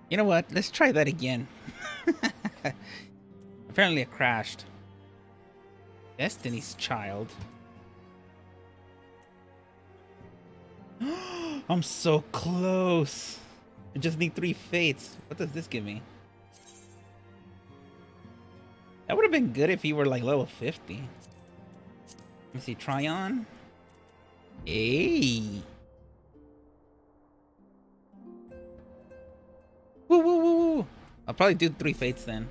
You know what? Let's try that again. Apparently it crashed. Destiny's Child. I'm so close. I just need 3 fates. What does this give me? That would have been good if you were like level 50. Let me see. Tryon. Hey. Woo woo woo woo. I'll probably do 3 fates then.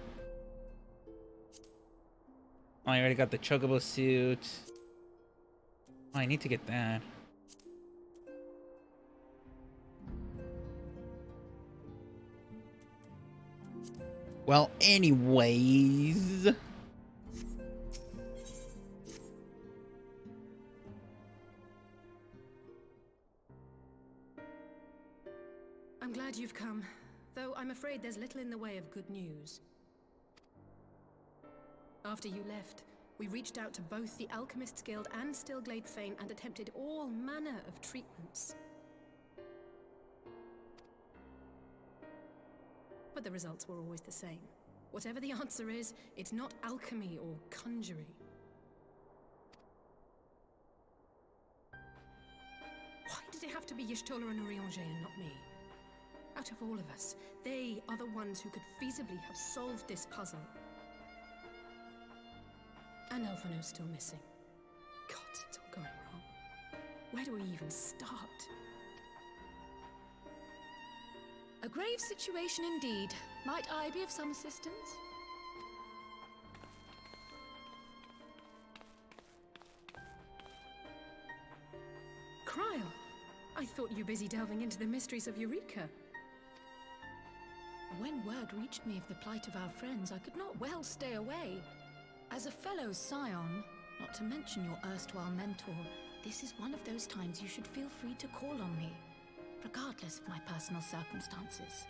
Oh, I already got the Chocobo suit. Oh, I need to get that. Well, anyways. I'm glad you've come, though I'm afraid there's little in the way of good news. After you left, we reached out to both the Alchemists Guild and Stillglade Fane and attempted all manner of treatments. But the results were always the same. Whatever the answer is, it's not alchemy or conjuring. Why did it have to be Y'shtola and Urianger and not me? Out of all of us, they are the ones who could feasibly have solved this puzzle. And Elfano's still missing. God, it's all going wrong. Where do we even start? A grave situation indeed. Might I be of some assistance? Cryle! I thought you were busy delving into the mysteries of Eureka. When word reached me of the plight of our friends, I could not well stay away. As a fellow scion, not to mention your erstwhile mentor, this is one of those times you should feel free to call on me, regardless of my personal circumstances.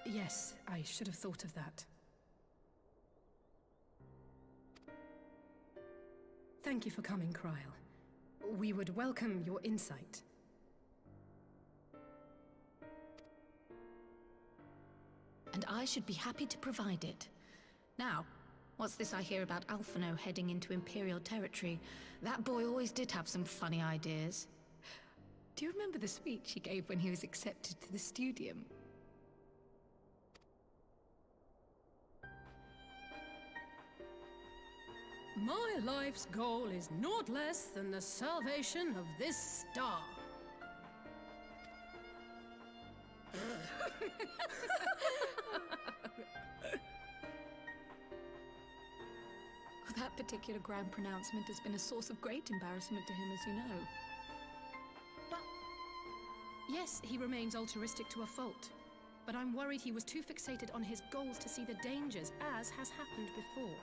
Yes, I should have thought of that. Thank you for coming, Cryle. We would welcome your insight. And I should be happy to provide it. Now, what's this I hear about Alphano heading into Imperial territory? That boy always did have some funny ideas. Do you remember the speech he gave when he was accepted to the Studium? My life's goal is naught less than the salvation of this star. That particular grand pronouncement has been a source of great embarrassment to him, as you know. Yes, he remains altruistic to a fault. But I'm worried he was too fixated on his goals to see the dangers, as has happened before.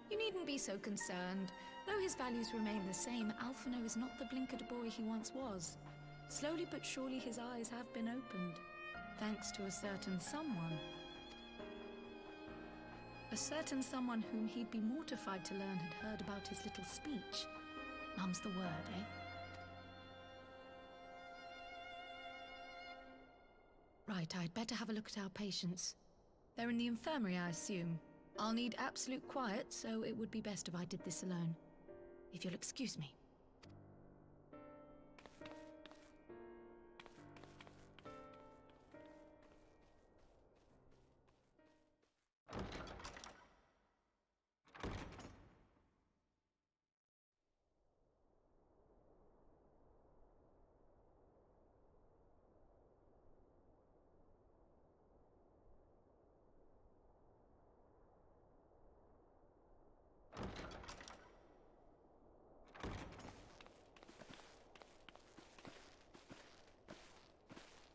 You needn't be so concerned. Though his values remain the same, Alphano is not the blinkered boy he once was. Slowly but surely his eyes have been opened, thanks to a certain someone. A certain someone whom he'd be mortified to learn had heard about his little speech. Mum's the word, eh? Right, I'd better have a look at our patients. They're in the infirmary, I assume. I'll need absolute quiet, so it would be best if I did this alone. If you'll excuse me.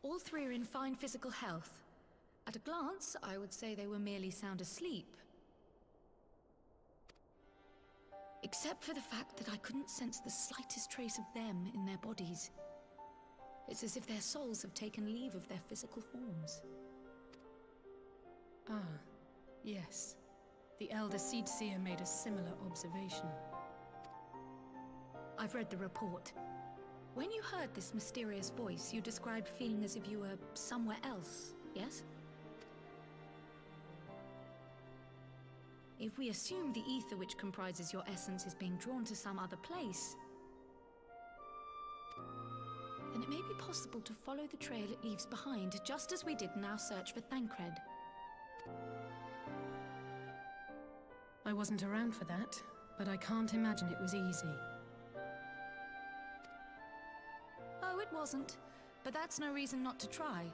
All three are in fine physical health. At a glance, I would say they were merely sound asleep. Except for the fact that I couldn't sense the slightest trace of them in their bodies. It's as if their souls have taken leave of their physical forms. Ah, yes. The Elder Seedseer made a similar observation. I've read the report. When you heard this mysterious voice, you described feeling as if you were somewhere else, yes? If we assume the ether which comprises your essence is being drawn to some other place, then it may be possible to follow the trail it leaves behind, just as we did in our search for Thancred. I wasn't around for that, but I can't imagine it was easy. Oh, it wasn't. But that's no reason not to try.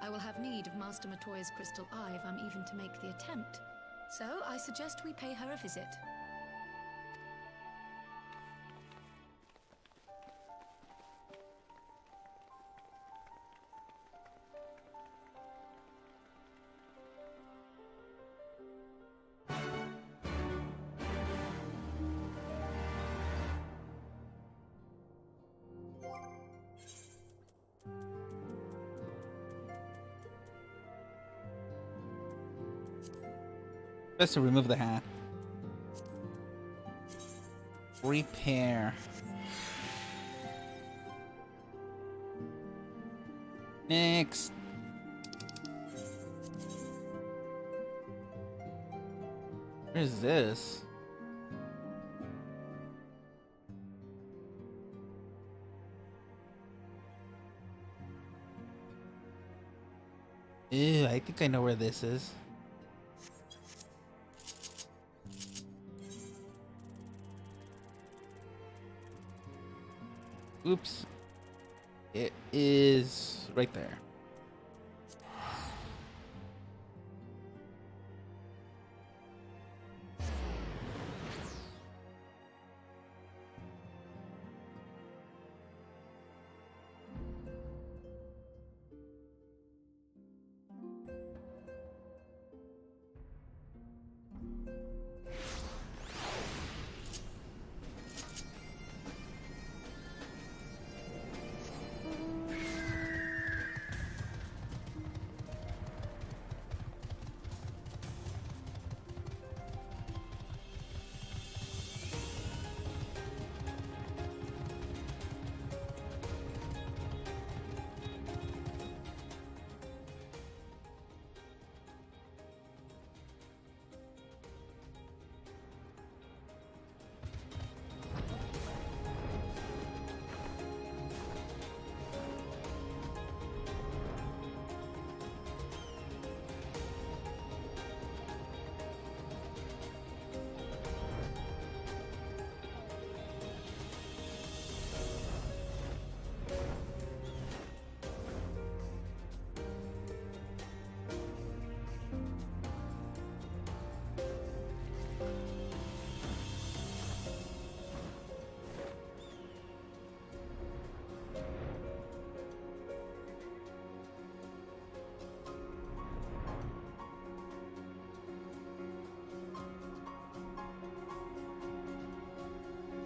I will have need of Master Matoya's crystal eye if I'm even to make the attempt. So I suggest we pay her a visit. Best to remove the hat. Repair. Next. What is this? Ew, I think I know where this is. Oops. It is right there.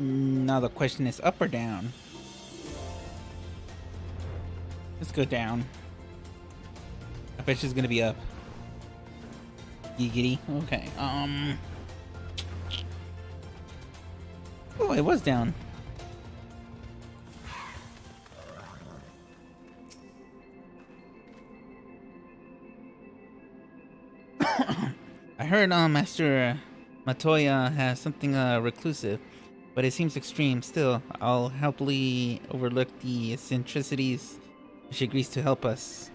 Now the question is up or down? Let's go down. I bet she's gonna be up. Giggity. Okay. Oh, it was down. I heard Master Matoya has something reclusive, but it seems extreme. Still, I'll happily overlook the eccentricities if she agrees to help us.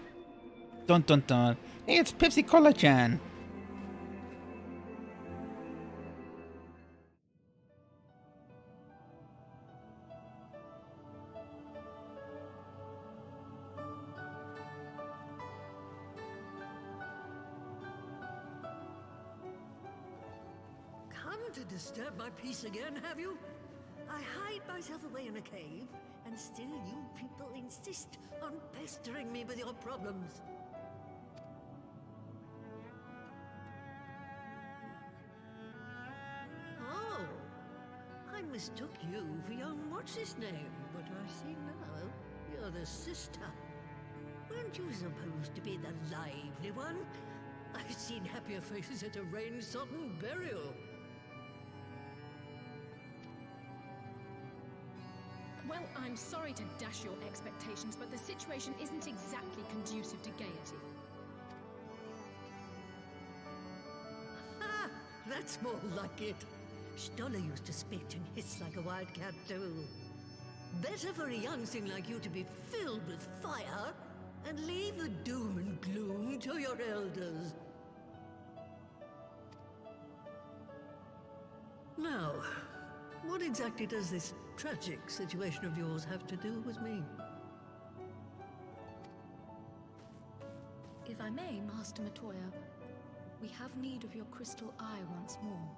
Dun dun dun. Hey, it's Pepsi Cola-chan. Come to disturb my peace again, have you? I hide myself away in a cave, and still you people insist on pestering me with your problems. Oh, I mistook you for young what's-his-name, but I see now you're the sister. Weren't you supposed to be the lively one? I've seen happier faces at a rain-sodden burial. Well, I'm sorry to dash your expectations, but the situation isn't exactly conducive to gaiety. Ha! That's more like it. Stoller used to spit and hiss like a wildcat too. Better for a young thing like you to be filled with fire and leave the doom and gloom to your elders. Now, what exactly does this tragic situation of yours have to do with me? If I may, Master Matoya, we have need of your crystal eye once more.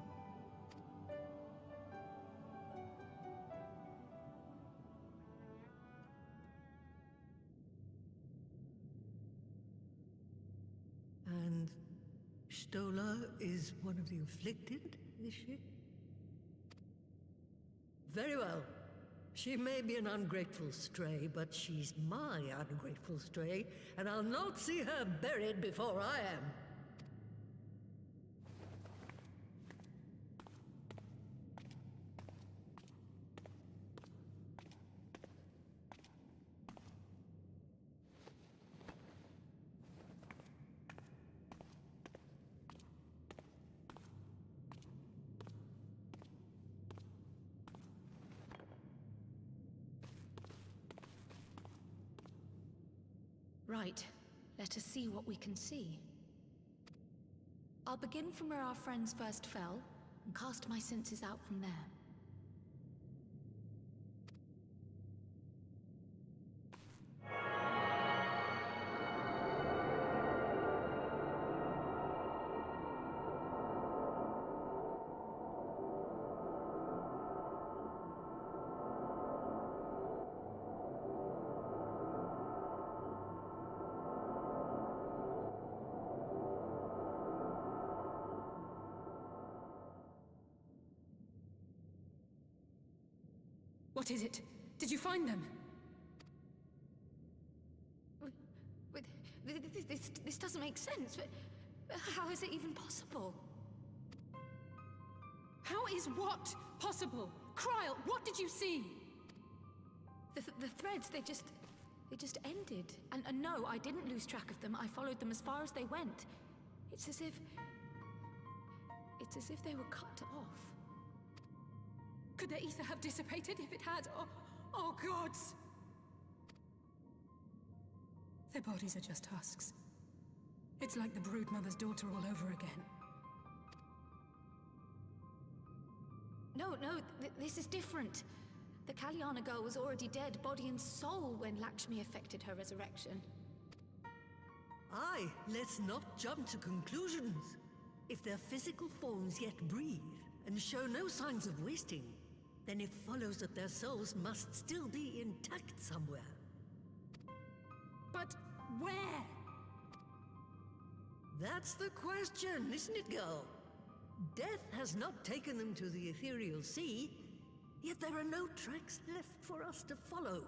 And Stoller is one of the afflicted, is she? Very well. She may be an ungrateful stray, but she's my ungrateful stray, and I'll not see her buried before I am. Right. Let us see what we can see. I'll begin from where our friends first fell, and cast my senses out from there. What is it? Did you find them? This doesn't make sense. How is it even possible? How is what possible? Kryl, what did you see? The threads, they just ended. And no, I didn't lose track of them. I followed them as far as they went. It's as if they were cut off. Could their ether have dissipated if it had? Oh gods! Their bodies are just husks. It's like the broodmother's daughter all over again. No, this is different. The Kalyana girl was already dead, body and soul, when Lakshmi effected her resurrection. Aye, let's not jump to conclusions. If their physical forms yet breathe and show no signs of wasting, then it follows that their souls must still be intact somewhere. But where? That's the question, isn't it, girl? Death has not taken them to the ethereal sea, yet there are no tracks left for us to follow.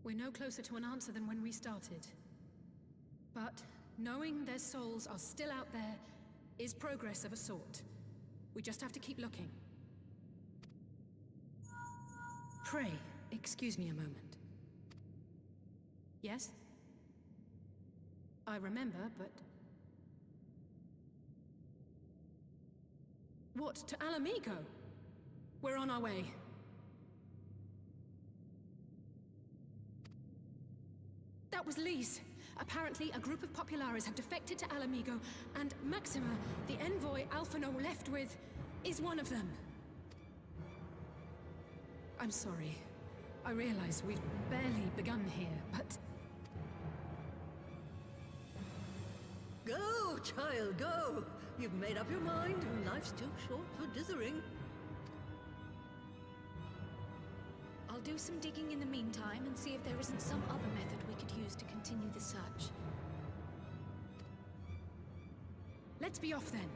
We're no closer to an answer than when we started. But knowing their souls are still out there is progress of a sort. We just have to keep looking. Pray, excuse me a moment. Yes? I remember, but... What, to Alamigo? We're on our way. That was Lise. Apparently, a group of Populares have defected to Alamigo, and Maxima, the envoy Alphino left with, is one of them. I'm sorry. I realize we've barely begun here, but... Go, child, go! You've made up your mind, and life's too short for dithering. I'll do some digging in the meantime and see if there isn't some other method we could use to continue the search. Let's be off then.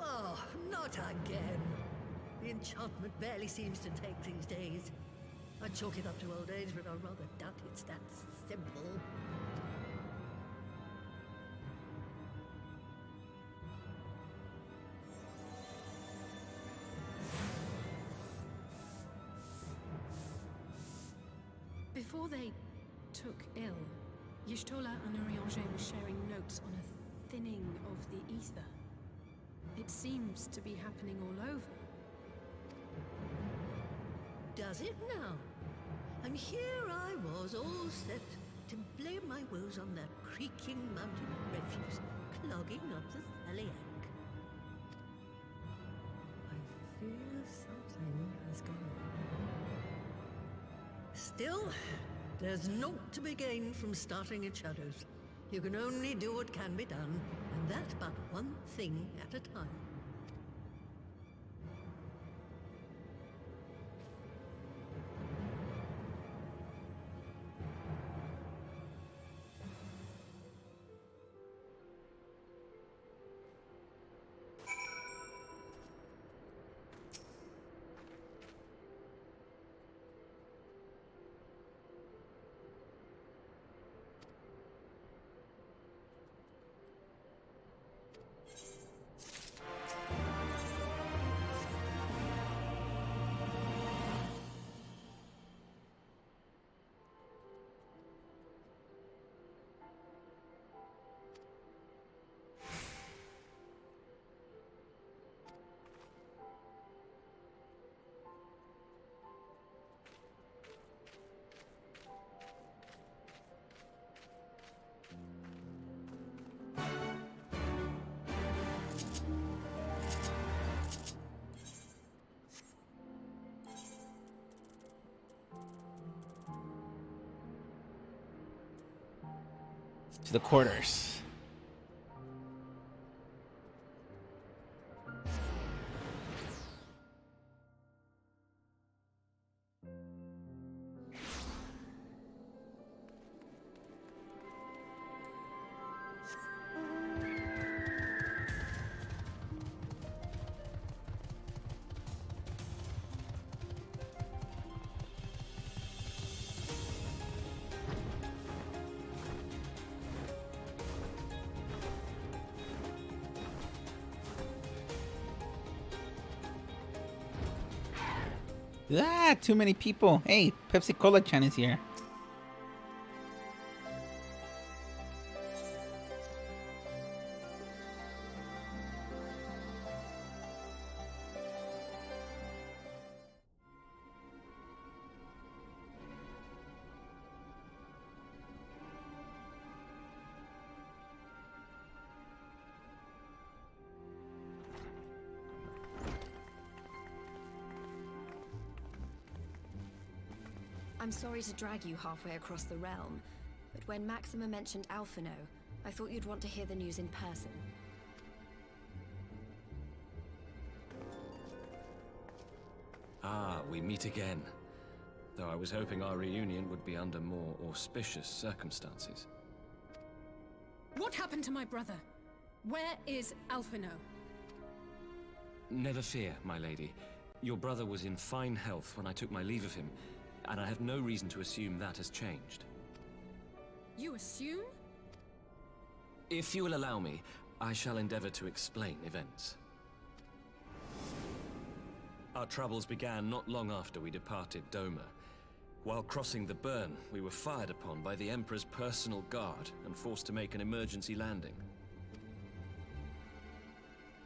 Oh, not again. The enchantment barely seems to take these days. I chalk it up to old age, but I rather doubt it's that simple. Before they took ill, Y'shtola and Urianger were sharing notes on a thinning of the ether. It seems to be happening all over. Does it now? And here I was, all set to blame my woes on that creaking mountain refuse, clogging up the Thaliac. I fear something has gone on. Still, there's naught to be gained from starting at shadows. You can only do what can be done, and that but one thing at a time. To the quarters. Ah, too many people. Hey, Pepsi Cola Chan is here. I'm sorry to drag you halfway across the realm, but when Maxima mentioned Alphino, I thought you'd want to hear the news in person. Ah, we meet again. Though I was hoping our reunion would be under more auspicious circumstances. What happened to my brother? Where is Alphino? Never fear, my lady. Your brother was in fine health when I took my leave of him, and I have no reason to assume that has changed. You assume? If you will allow me, I shall endeavor to explain events. Our troubles began not long after we departed Doma. While crossing the burn, we were fired upon by the Emperor's personal guard and forced to make an emergency landing.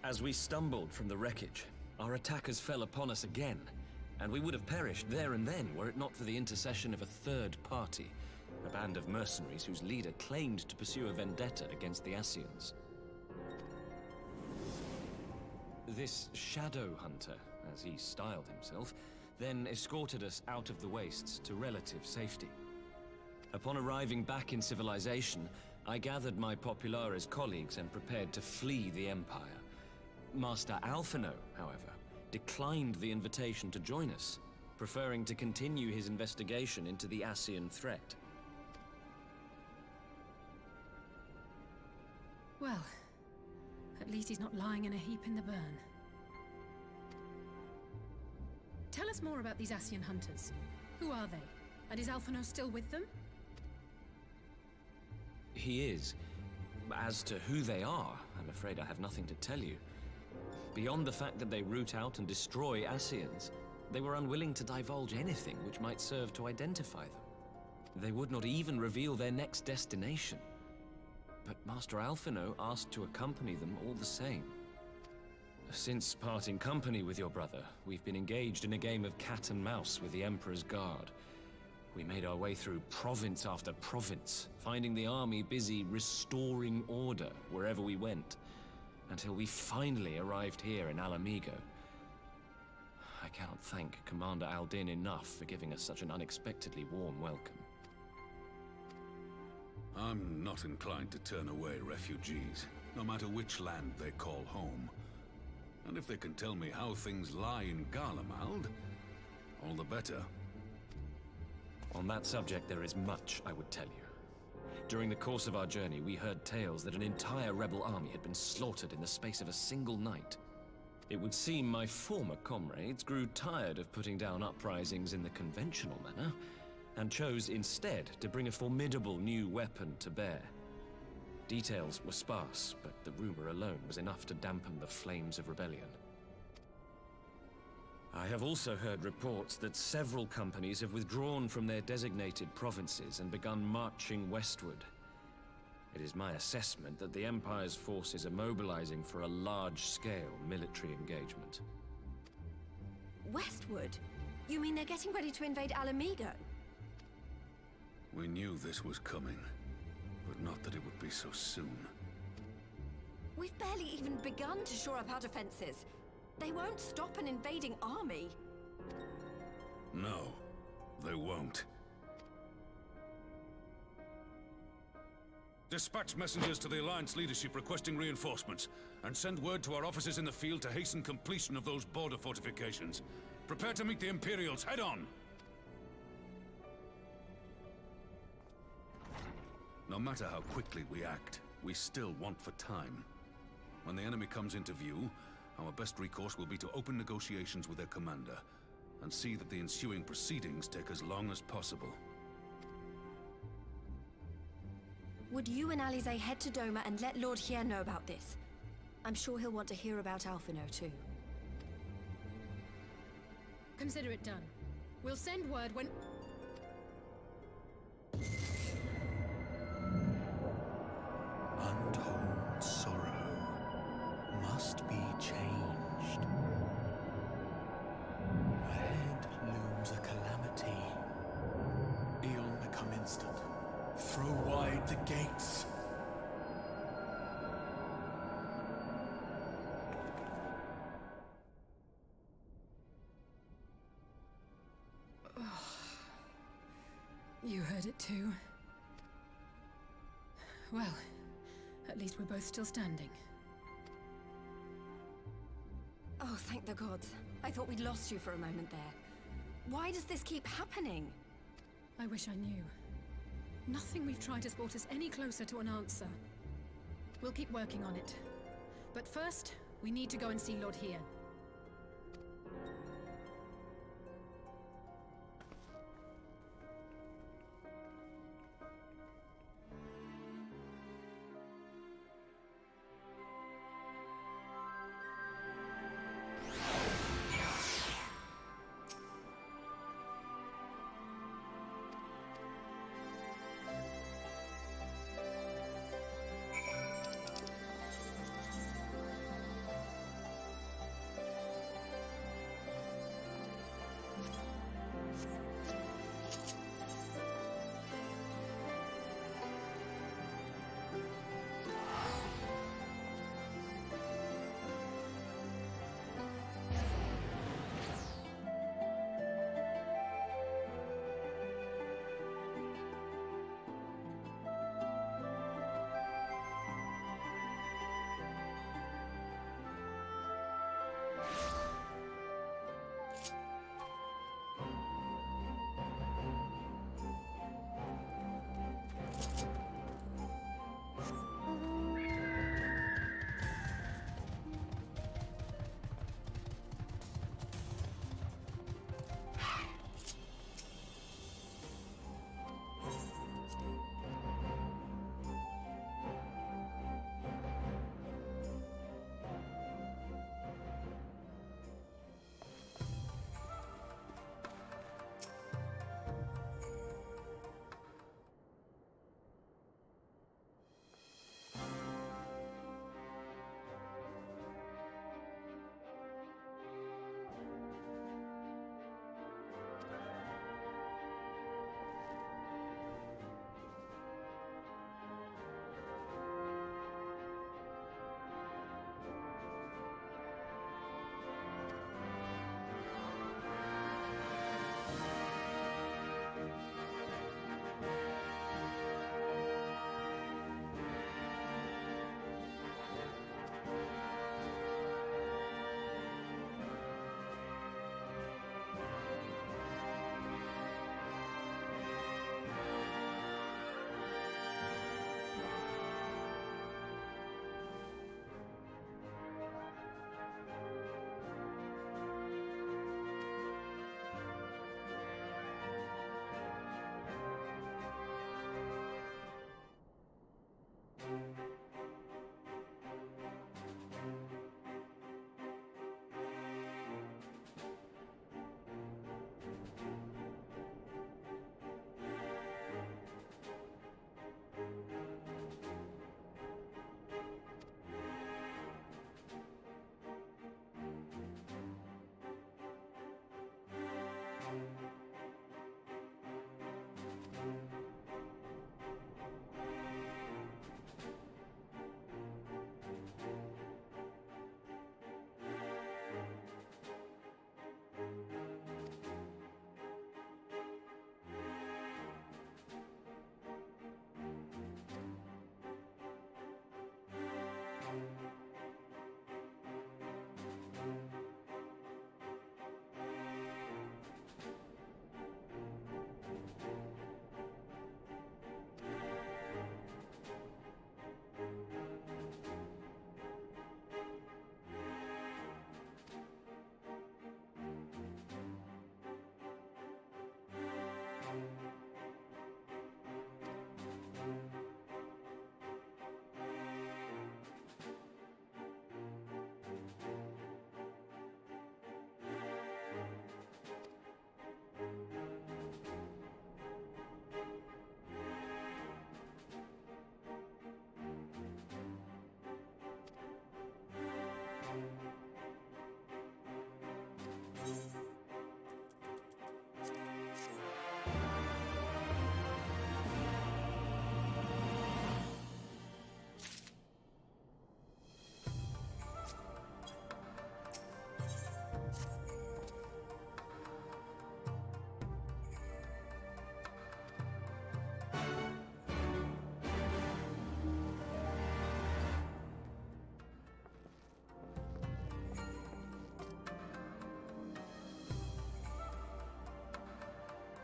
As we stumbled from the wreckage, our attackers fell upon us again, and we would have perished there and then were it not for the intercession of a third party, a band of mercenaries whose leader claimed to pursue a vendetta against the Ascians. This shadow hunter, as he styled himself, then escorted us out of the wastes to relative safety. Upon arriving back in civilization, I gathered my Populares colleagues and prepared to flee the Empire. Master Alphino, however, declined the invitation to join us, preferring to continue his investigation into the Ascian threat. Well, at least he's not lying in a heap in the burn. us more about these Ascian hunters. Who are they? And is Alphino still with them? He is. As to who they are, I'm afraid I have nothing to tell you. Beyond the fact that they root out and destroy Ascians, they were unwilling to divulge anything which might serve to identify them. They would not even reveal their next destination. But Master Alphino asked to accompany them all the same. Since parting company with your brother, we've been engaged in a game of cat and mouse with the Emperor's Guard. We made our way through province after province, finding the army busy restoring order wherever we went, until we finally arrived here in Alamigo. I cannot thank Commander Aldin enough for giving us such an unexpectedly warm welcome. I'm not inclined to turn away refugees, no matter which land they call home. And if they can tell me how things lie in Garlemald, all the better. On that subject, there is much I would tell you. During the course of our journey, we heard tales that an entire rebel army had been slaughtered in the space of a single night. It would seem my former comrades grew tired of putting down uprisings in the conventional manner, and chose instead to bring a formidable new weapon to bear. Details were sparse, but the rumor alone was enough to dampen the flames of rebellion. I have also heard reports that several companies have withdrawn from their designated provinces and begun marching westward. It is my assessment that the Empire's forces are mobilizing for a large-scale military engagement. Westward? You mean they're getting ready to invade Alamigo? We knew this was coming, but not that it would be so soon. We've barely even begun to shore up our defenses. They won't stop an invading army. No, they won't. Dispatch messengers to the Alliance leadership requesting reinforcements, and send word to our officers in the field to hasten completion of those border fortifications. Prepare to meet the Imperials head-on! No matter how quickly we act, we still want for time. When the enemy comes into view, our best recourse will be to open negotiations with their commander, and see that the ensuing proceedings take as long as possible. Would you and Alize head to Doma and let Lord Hier know about this? I'm sure he'll want to hear about Alphino too. Consider it done. We'll send word when... Untold sorrow must be changed. Ahead looms a calamity. Eon become instant. Throw wide the gates. You heard it too. Well, at least we're both still standing. Oh, thank the gods. I thought we'd lost you for a moment there. Why does this keep happening? I wish I knew. Nothing we've tried has brought us any closer to an answer. We'll keep working on it. But first, we need to go and see Lord Hier.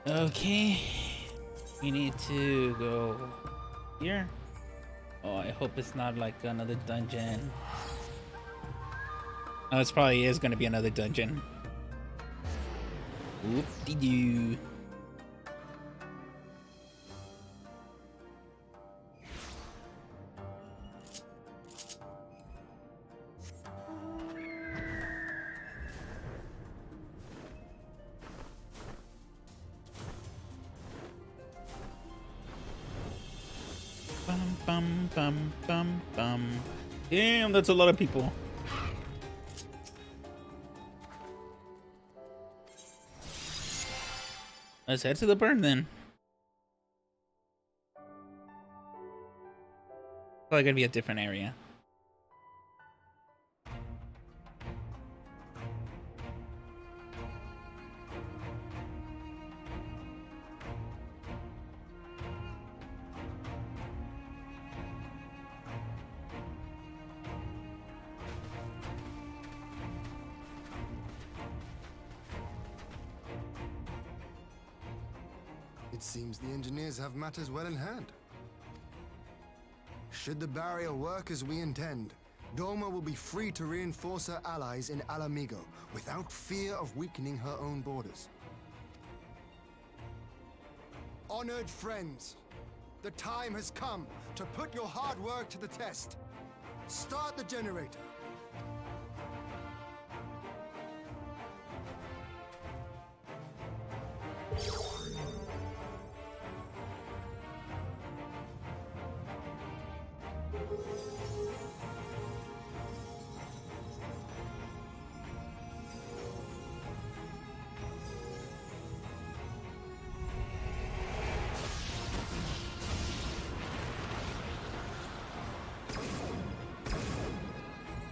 Okay. We need to go here. Oh, I hope it's not like another dungeon. Oh, it probably is gonna be another dungeon. Whoop-de-doo. Bum bum bum bum bum. Damn, that's a lot of people. Let's head to the burn then. Probably gonna be a different area. It seems the engineers have matters well in hand. Should the barrier work as we intend, Doma will be free to reinforce her allies in Alamigo without fear of weakening her own borders. Honored friends, the time has come to put your hard work to the test. Start the generator.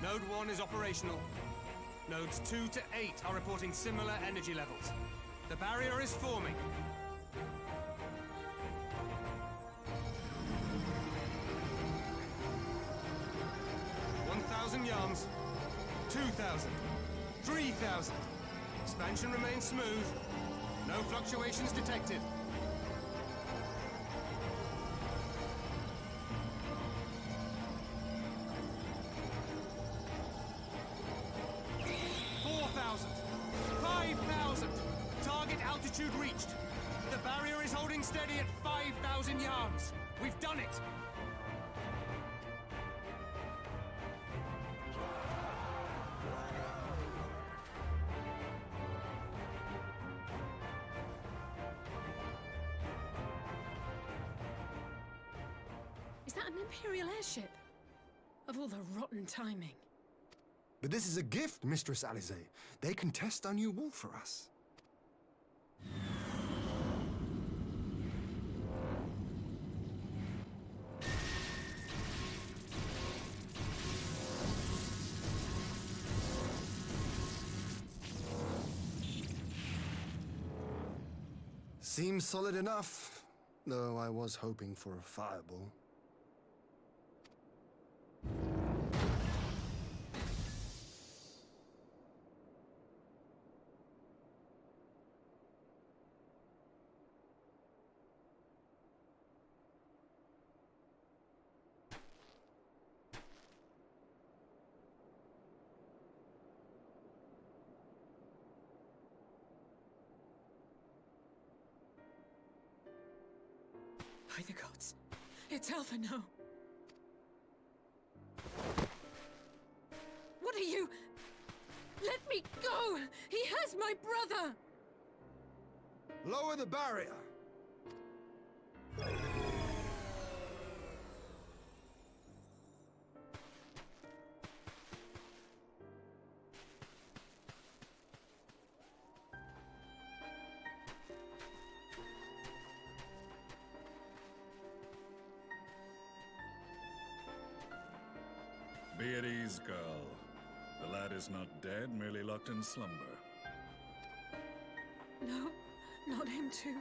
Node 1 is operational. Nodes 2 to 8 are reporting similar energy levels. The barrier is forming. Yards, 2,000, 3,000. Expansion remains smooth. No fluctuations detected. Target altitude reached. The barrier is holding steady at 5,000 yards. We've done it. Is that an Imperial airship? Of all the rotten timing. But this is a gift, Mistress Alize. They can test our new wall for us. Seems solid enough, though I was hoping for a fireball. By the gods, it's Alphino. What are you? Let me go! He has my brother! Lower the barrier! Be at ease, girl. The lad is not dead, merely locked in slumber. No, not him too.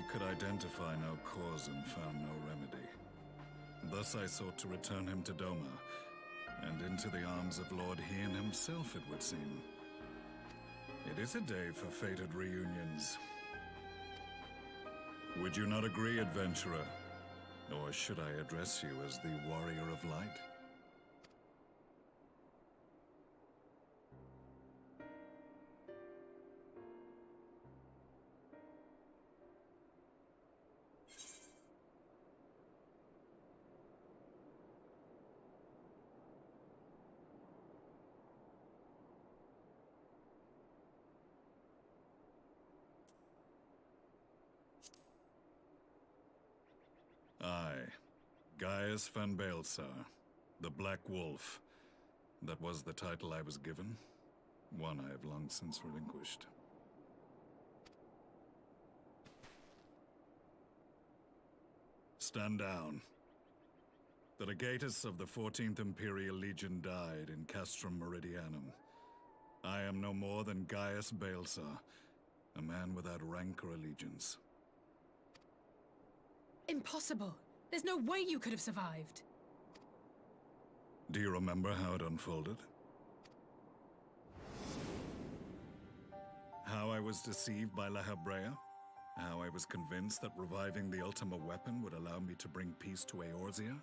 He could identify no cause and found no remedy. Thus I sought to return him to Doma, and into the arms of Lord Hien himself, it would seem. It is a day for fated reunions. Would you not agree, adventurer? Or should I address you as the Warrior of Light? I, Gaius van Baelsar, the Black Wolf. That was the title I was given, one I have long since relinquished. Stand down. The legatus of the 14th Imperial Legion died in Castrum Meridianum. I am no more than Gaius Baelsar, a man without rank or allegiance. Impossible! There's no way you could have survived! Do you remember how it unfolded? How I was deceived by La Habrea? How I was convinced that reviving the Ultima weapon would allow me to bring peace to Eorzea?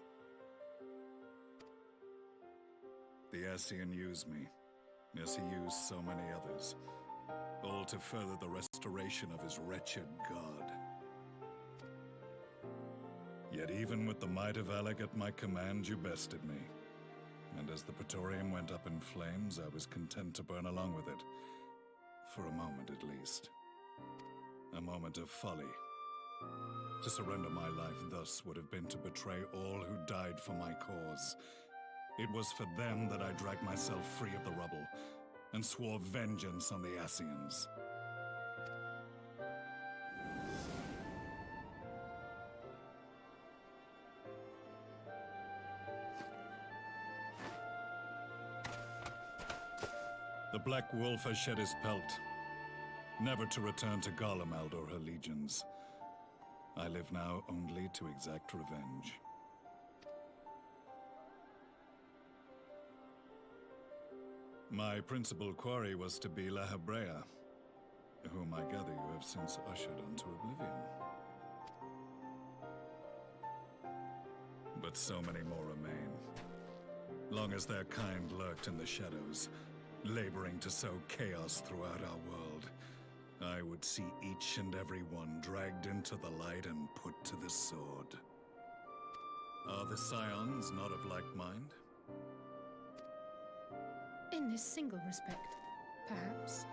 The Ascian used me, as he used so many others, all to further the restoration of his wretched god. Yet even with the might of Alec at my command, you bested me. And as the Praetorium went up in flames, I was content to burn along with it. For a moment at least. A moment of folly. To surrender my life thus would have been to betray all who died for my cause. It was for them that I dragged myself free of the rubble, and swore vengeance on the Ascians. The Black Wolf has shed his pelt, never to return to Garlemald or her legions. I live now only to exact revenge. My principal quarry was to be La Habrea, whom I gather you have since ushered onto oblivion. But so many more remain, long as their kind lurked in the shadows, laboring to sow chaos throughout our world. I would see each and every one dragged into the light and put to the sword. Are the Scions not of like mind? In this single respect, perhaps.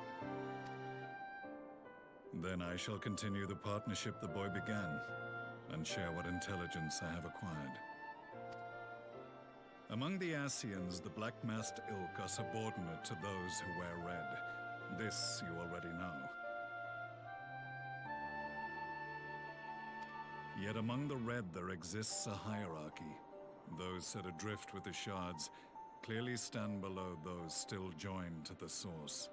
Then I shall continue the partnership the boy began, and share what intelligence I have acquired. Among the Ascians, the Black-Masked Ilk are subordinate to those who wear red. This you already know. Yet among the Red there exists a hierarchy. Those set adrift with the shards clearly stand below those still joined to the source.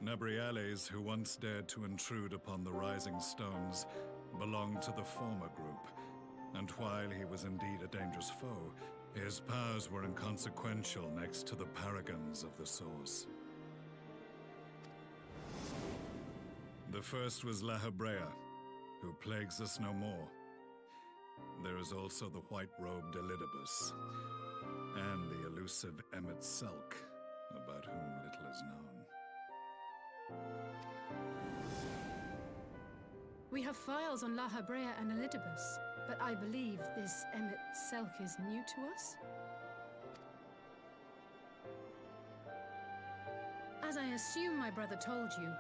Nabriales, who once dared to intrude upon the Rising Stones, belonged to the former group, and while he was indeed a dangerous foe, his powers were inconsequential next to the paragons of the source. The first was La Habrea, who plagues us no more. There is also the white-robed Elidibus, and the elusive Emmet Selk, about whom little is known. We have files on La Habrea and Elidibus, but I believe this Emmet Selk is new to us? As I assume my brother told you,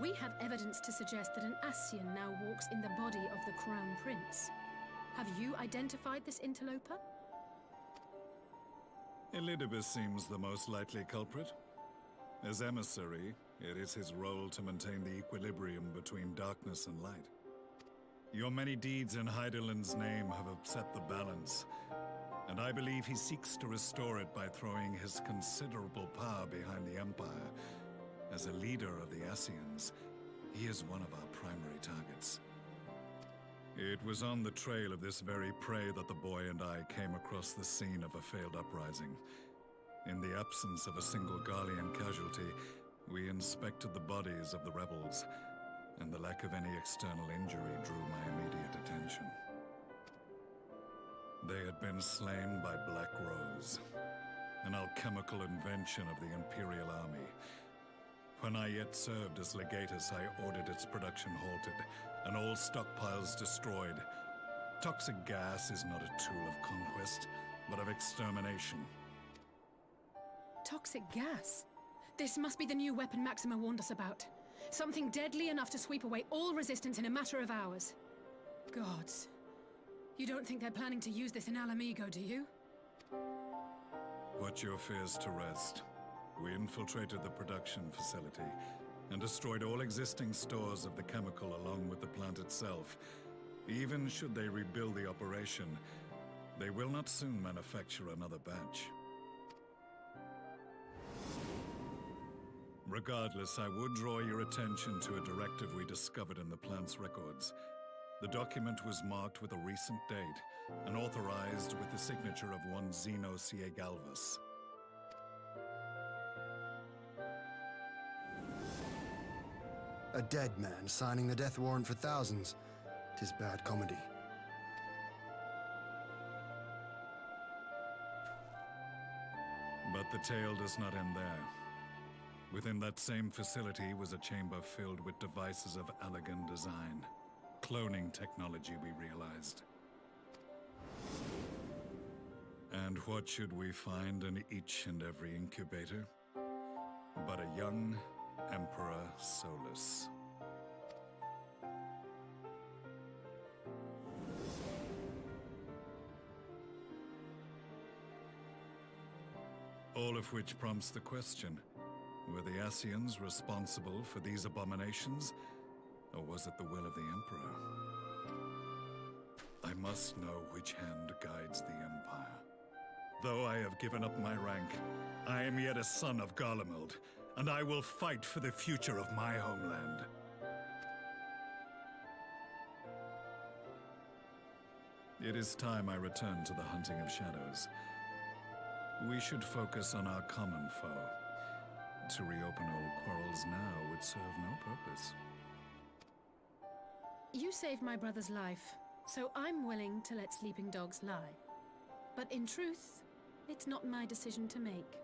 we have evidence to suggest that an Ascian now walks in the body of the Crown Prince. Have you identified this interloper? Elidibus seems the most likely culprit. As emissary, it is his role to maintain the equilibrium between darkness and light. Your many deeds in Heideland's name have upset the balance, and I believe he seeks to restore it by throwing his considerable power behind the Empire. As a leader of the Ascians, He is one of our primary targets. It was on the trail of this very prey that the boy and I came across the scene of a failed uprising. In the absence of a single Garlean casualty, we inspected the bodies of the rebels, and the lack of any external injury drew my immediate attention. They had been slain by Black Rose, an alchemical invention of the Imperial Army. When I yet served as legatus, I ordered its production halted, and all stockpiles destroyed. Toxic gas is not a tool of conquest, but of extermination. Toxic gas? This must be the new weapon Maxima warned us about. Something deadly enough to sweep away all resistance in a matter of hours. Gods. You don't think they're planning to use this in Alamigo, do you? Put your fears to rest. We infiltrated the production facility and destroyed all existing stores of the chemical along with the plant itself. Even should they rebuild the operation, they will not soon manufacture another batch. Regardless, I would draw your attention to a directive we discovered in the plant's records. The document was marked with a recent date and authorized with the signature of one Zeno Galvas. A dead man signing the death warrant for thousands. 'Tis bad comedy. But the tale does not end there. Within that same facility was a chamber filled with devices of elegant design. Cloning technology, we realized. And what should we find in each and every incubator? But a young Emperor Solus. All of which prompts the question, were the Ascians responsible for these abominations, or was it the will of the Emperor? I must know which hand guides the Empire. Though I have given up my rank, I am yet a son of Garlemald, and I will fight for the future of my homeland. It is time I return to the hunting of shadows. We should focus on our common foe. To reopen old quarrels now would serve no purpose. You saved my brother's life, so I'm willing to let sleeping dogs lie. But in truth, it's not my decision to make.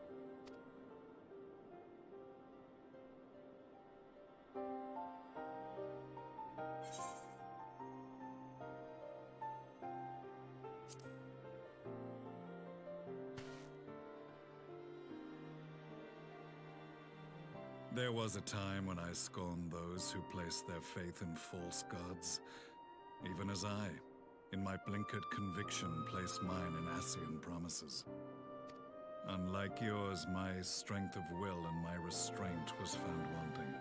There was a time when I scorned those who placed their faith in false gods, even as I, in my blinkered conviction, placed mine in Ascian promises. Unlike yours, my strength of will and my restraint was found wanting.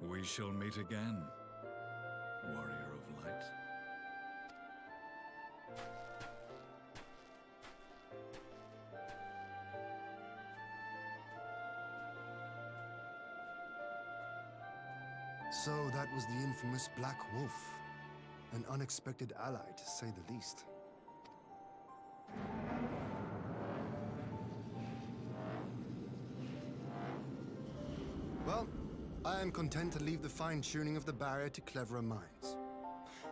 We shall meet again, warrior of light. So that was the infamous Black Wolf. An unexpected ally, to say the least. Well, I am content to leave the fine-tuning of the barrier to cleverer minds.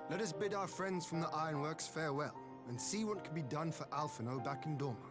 Let us bid our friends from the Ironworks farewell, and see what can be done for Alphino back in Dorma.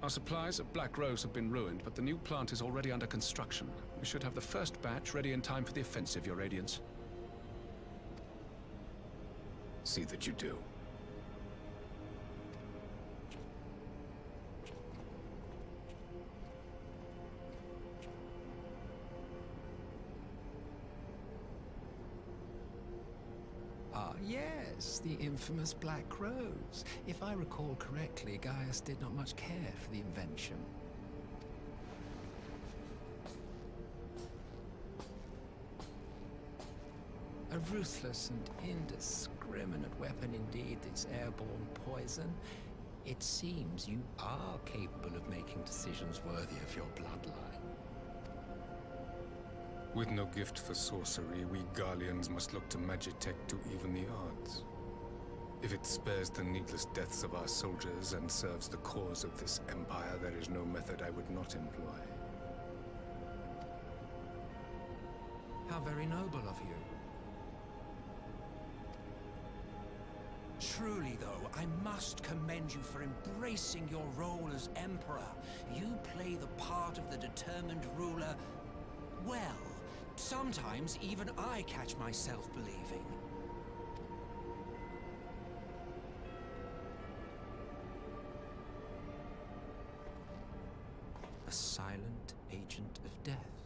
Our supplies at Black Rose have been ruined, but the new plant is already under construction. We should have the first batch ready in time for the offensive, Your Radiance. See that you do. Ah, yes, the infamous Black Rose. If I recall correctly, Gaius did not much care for the invention. A ruthless and indiscriminate weapon indeed, this airborne poison. It seems you are capable of making decisions worthy of your bloodline. With no gift for sorcery, we Garleans must look to Magitech to even the odds. If it spares the needless deaths of our soldiers and serves the cause of this empire, there is no method I would not employ. How very noble of you. Truly, though, I must commend you for embracing your role as Emperor. You play the part of the determined ruler well. Sometimes even I catch myself believing. A silent agent of death.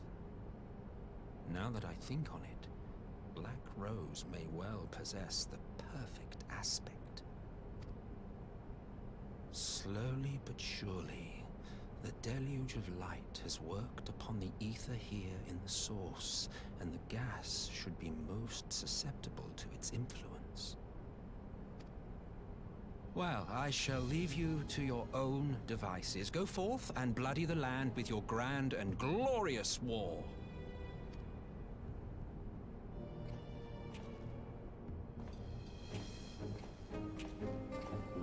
Now that I think on it, Black Rose may well possess the perfect aspect. Slowly but surely, the deluge of light has worked upon the ether here in the source, and the gas should be most susceptible to its influence. Well, I shall leave you to your own devices. Go forth and bloody the land with your grand and glorious war.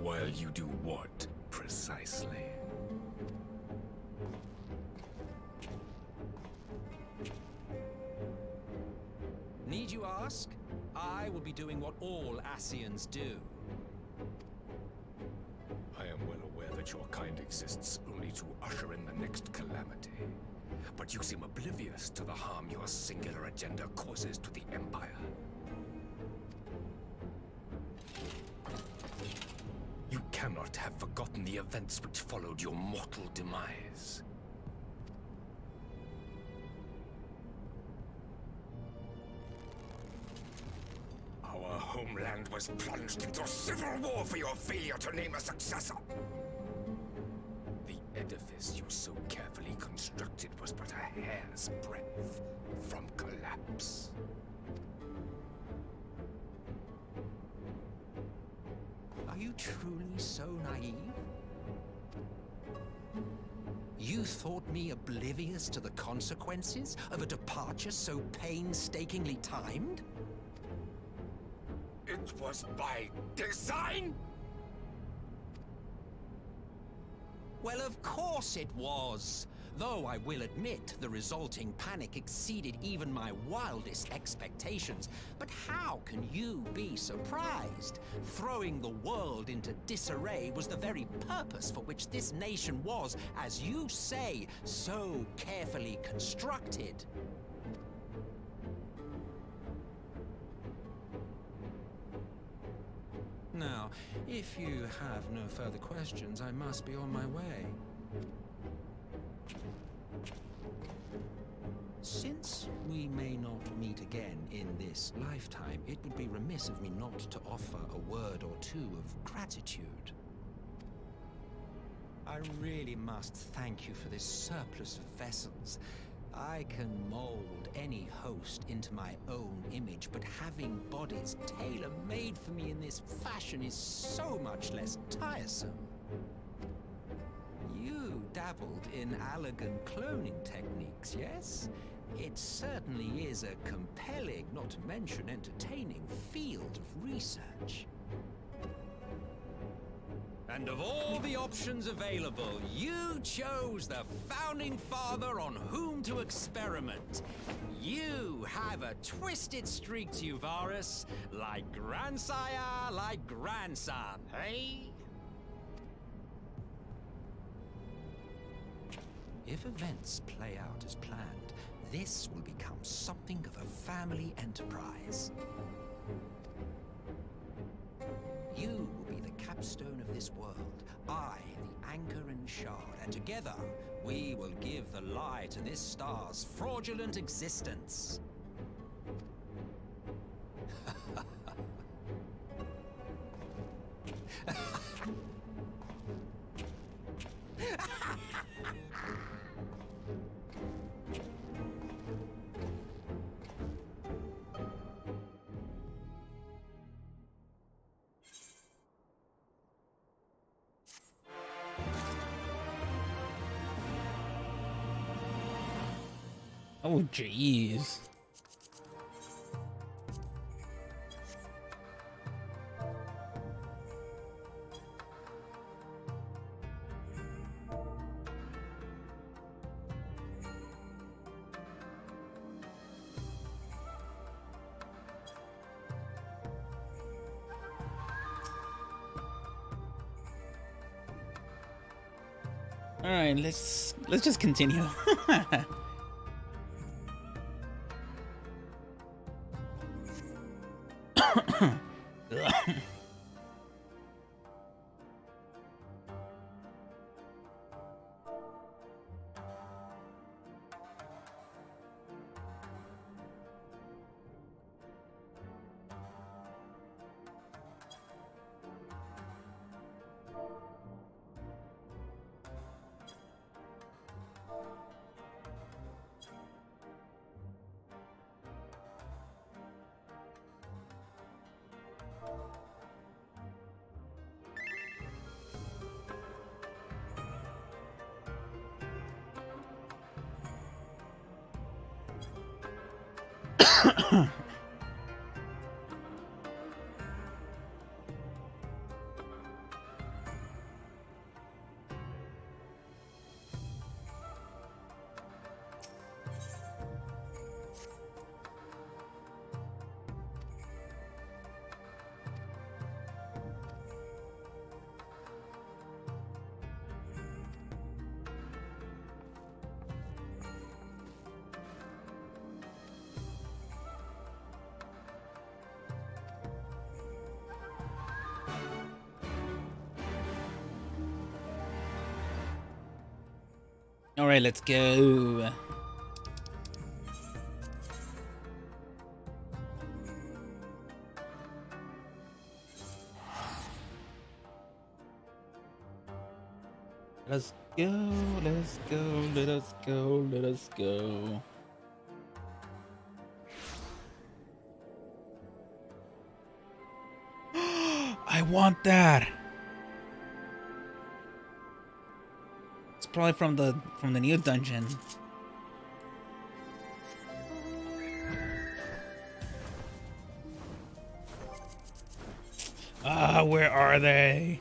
While you do what, precisely? Need you ask? I will be doing what all Ascians do. I am well aware that your kind exists only to usher in the next calamity. But you seem oblivious to the harm your singular agenda causes to the Empire. You cannot have forgotten the events which followed your mortal demise. Our homeland was plunged into civil war for your failure to name a successor. The edifice you so carefully constructed was but a hair's breadth from collapse. Are you truly so naive? You thought me oblivious to the consequences of a departure so painstakingly timed? It was by design? Well, of course it was. Though I will admit the resulting panic exceeded even my wildest expectations. But how can you be surprised? Throwing the world into disarray was the very purpose for which this nation was, as you say, so carefully constructed. Now, if you have no further questions, I must be on my way. Since we may not meet again in this lifetime, it would be remiss of me not to offer a word or two of gratitude. I really must thank you for this surplus of vessels. I can mold any host into my own image, but having bodies tailor-made for me in this fashion is so much less tiresome. You dabbled in elegant cloning techniques, yes? It certainly is a compelling, not to mention entertaining, field of research. And of all the options available, you chose the founding father on whom to experiment. You have a twisted streak to you, Varus, like grandsire, like grandson, hey? If events play out as planned, this will become something of a family enterprise. You will be the capstone of this world, I the anchor and shard, and together we will give the lie to this star's fraudulent existence. Oh, jeez. All right, let's just continue. All right, let's go. Let's go, let's go, let us go, let us go. I want that. It's probably from the new dungeon. Ah, where are they?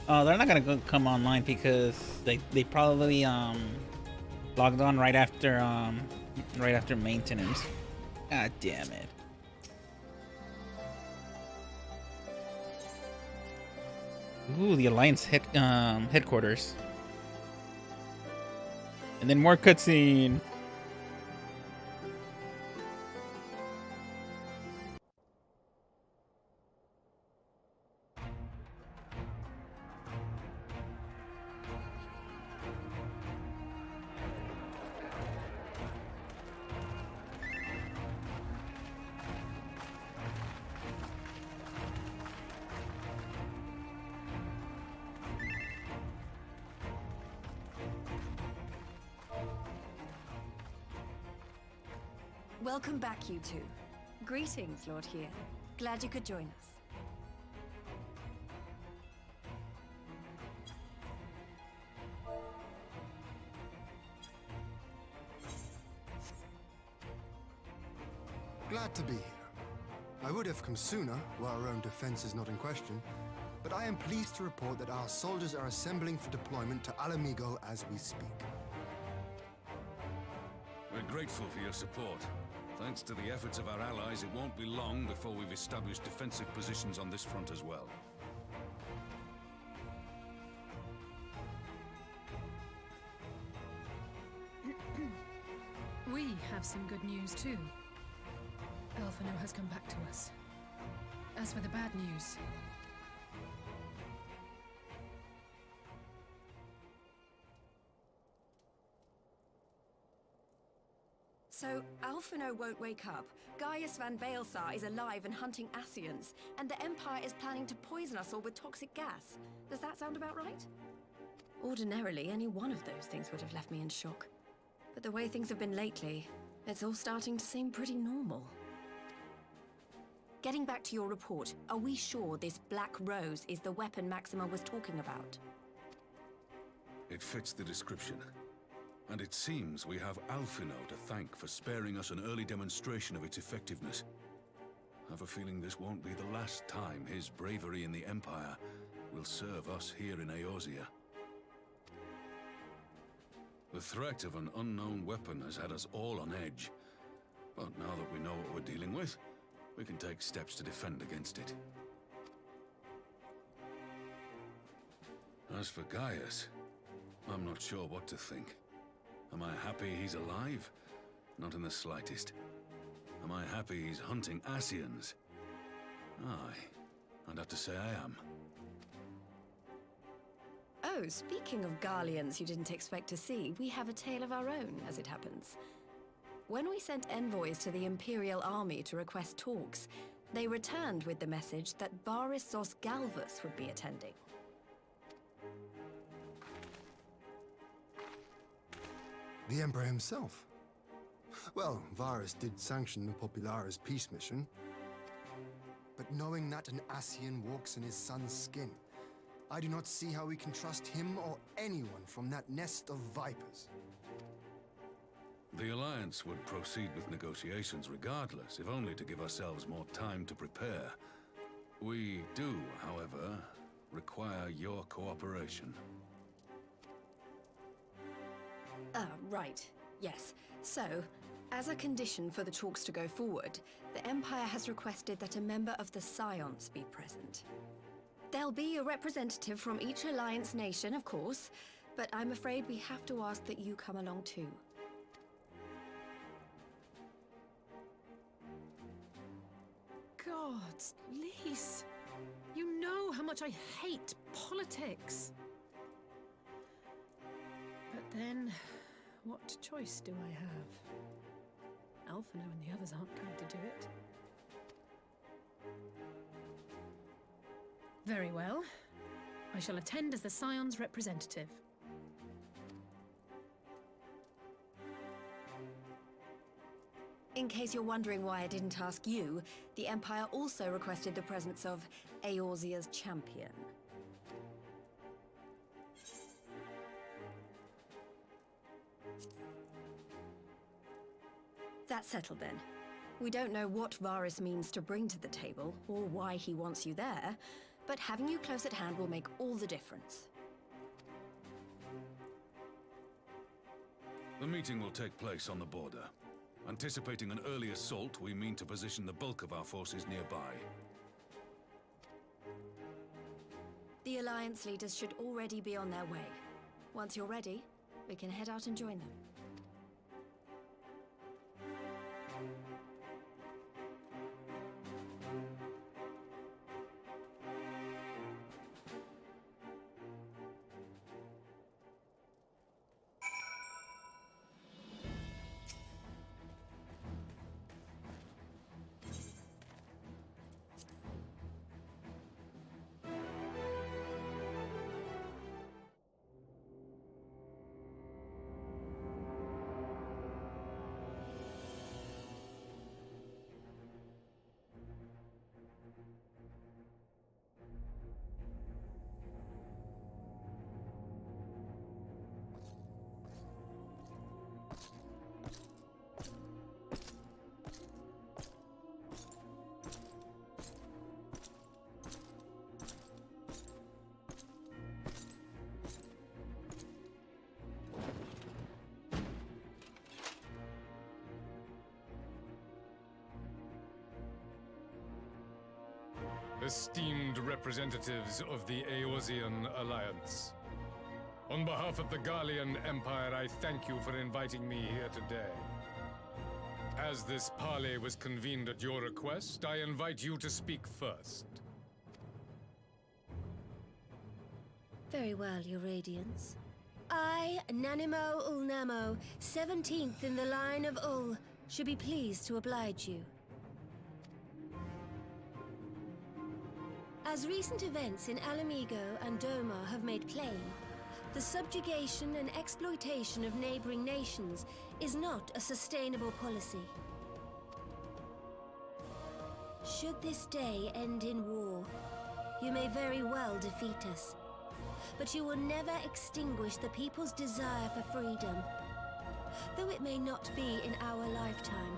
Oh, they're not gonna come online because they probably logged on right after maintenance. God damn it. Ooh, the Alliance headquarters. And then more cutscene. Welcome back, you two. Greetings, Lord Here. Glad you could join us. Glad to be here. I would have come sooner, where our own defense is not in question, but I am pleased to report that our soldiers are assembling for deployment to Alamigo as we speak. We're grateful for your support. Thanks to the efforts of our allies, it won't be long before we've established defensive positions on this front as well. We have some good news too. Alphino has come back to us. As for the bad news, so Alphino won't wake up. Gaius van Baelsar is alive and hunting Ascians, and the Empire is planning to poison us all with toxic gas. Does that sound about right? Ordinarily, any one of those things would have left me in shock. But the way things have been lately, it's all starting to seem pretty normal. Getting back to your report, are we sure this Black Rose is the weapon Maxima was talking about? It fits the description. And it seems we have Alphino to thank for sparing us an early demonstration of its effectiveness. I have a feeling this won't be the last time his bravery in the Empire will serve us here in Eorzea. The threat of an unknown weapon has had us all on edge. But now that we know what we're dealing with, we can take steps to defend against it. As for Gaius, I'm not sure what to think. Am I happy he's alive? Not in the slightest. Am I happy he's hunting Ascians? Aye, I'd have to say I am. Oh, speaking of Garleans you didn't expect to see, we have a tale of our own, as it happens. When we sent envoys to the Imperial Army to request talks, they returned with the message that Varys Zos Galvus would be attending. The Emperor himself. Well, Varys did sanction the Popularis peace mission. But knowing that an Ascian walks in his son's skin, I do not see how we can trust him or anyone from that nest of vipers. The Alliance would proceed with negotiations regardless, if only to give ourselves more time to prepare. We do, however, require your cooperation. Right. Yes. So, as a condition for the talks to go forward, the Empire has requested that a member of the Scions be present. There'll be a representative from each Alliance nation, of course, but I'm afraid we have to ask that you come along too. gods, Lise, you know how much I hate politics. But then, what choice do I have? Alphino and the others aren't going to do it. Very well. I shall attend as the Scion's representative. In case you're wondering why I didn't ask you, the Empire also requested the presence of Eorzea's champion. That's settled then. We don't know what Varys means to bring to the table, or why he wants you there, but having you close at hand will make all the difference. The meeting will take place on the border. Anticipating an early assault, we mean to position the bulk of our forces nearby. The Alliance leaders should already be on their way. Once you're ready, we can head out and join them. Esteemed representatives of the Eorzean Alliance. On behalf of the Garlean Empire, I thank you for inviting me here today. As this parley was convened at your request, I invite you to speak first. Very well, Your Radiance. I, Nanimo Ulnamo, 17th in the line of Ul, should be pleased to oblige you. As recent events in Alamigo and Doma have made plain, the subjugation and exploitation of neighboring nations is not a sustainable policy. Should this day end in war, you may very well defeat us, but you will never extinguish the people's desire for freedom. Though it may not be in our lifetime,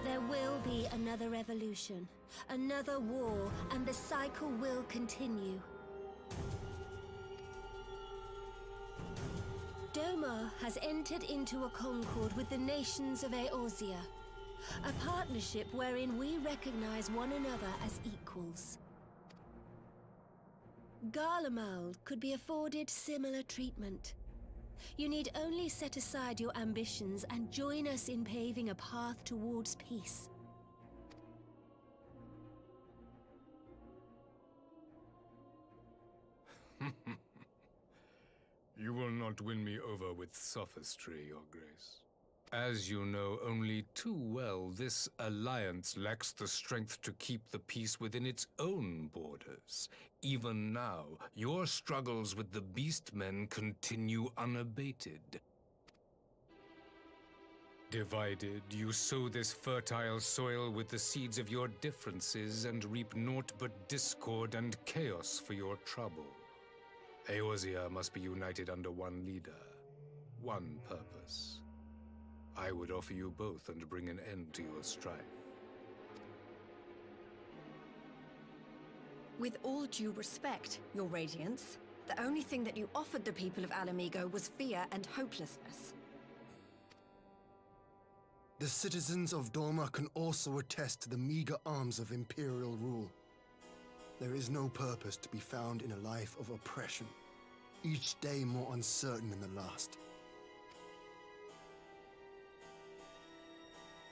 there will be another revolution, another war, and the cycle will continue. Doma has entered into a concord with the nations of Eorzea, a partnership wherein we recognize one another as equals. Garlemald could be afforded similar treatment. You need only set aside your ambitions and join us in paving a path towards peace. You will not win me over with sophistry, Your Grace. As you know only too well, this alliance lacks the strength to keep the peace within its own borders. Even now, your struggles with the Beastmen continue unabated. Divided, you sow this fertile soil with the seeds of your differences and reap naught but discord and chaos for your trouble. Eorzea must be united under one leader, one purpose. I would offer you both and bring an end to your strife. With all due respect, Your Radiance, the only thing that you offered the people of Alamigo was fear and hopelessness. The citizens of Doma can also attest to the meager arms of Imperial rule. There is no purpose to be found in a life of oppression, each day more uncertain than the last.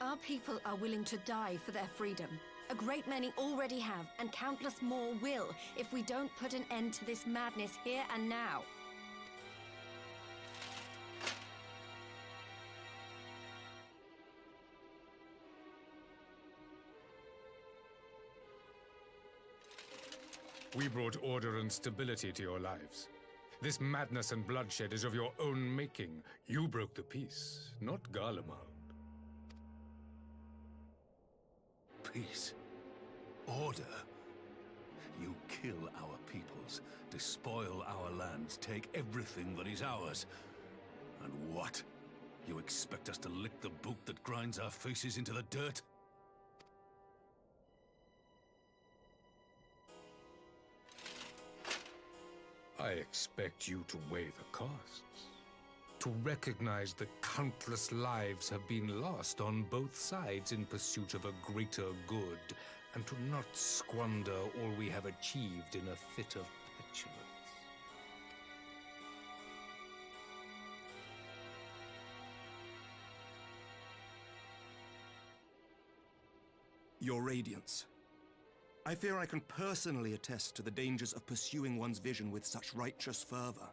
Our people are willing to die for their freedom. A great many already have, and countless more will, if we don't put an end to this madness here and now. We brought order and stability to your lives. This madness and bloodshed is of your own making. You broke the peace, not Garlemald. Peace. Order. You kill our peoples, despoil our lands, take everything that is ours. And what? You expect us to lick the boot that grinds our faces into the dirt? I expect you to weigh the costs. To recognize that countless lives have been lost on both sides in pursuit of a greater good, and to not squander all we have achieved in a fit of petulance. Your Radiance, I fear I can personally attest to the dangers of pursuing one's vision with such righteous fervor.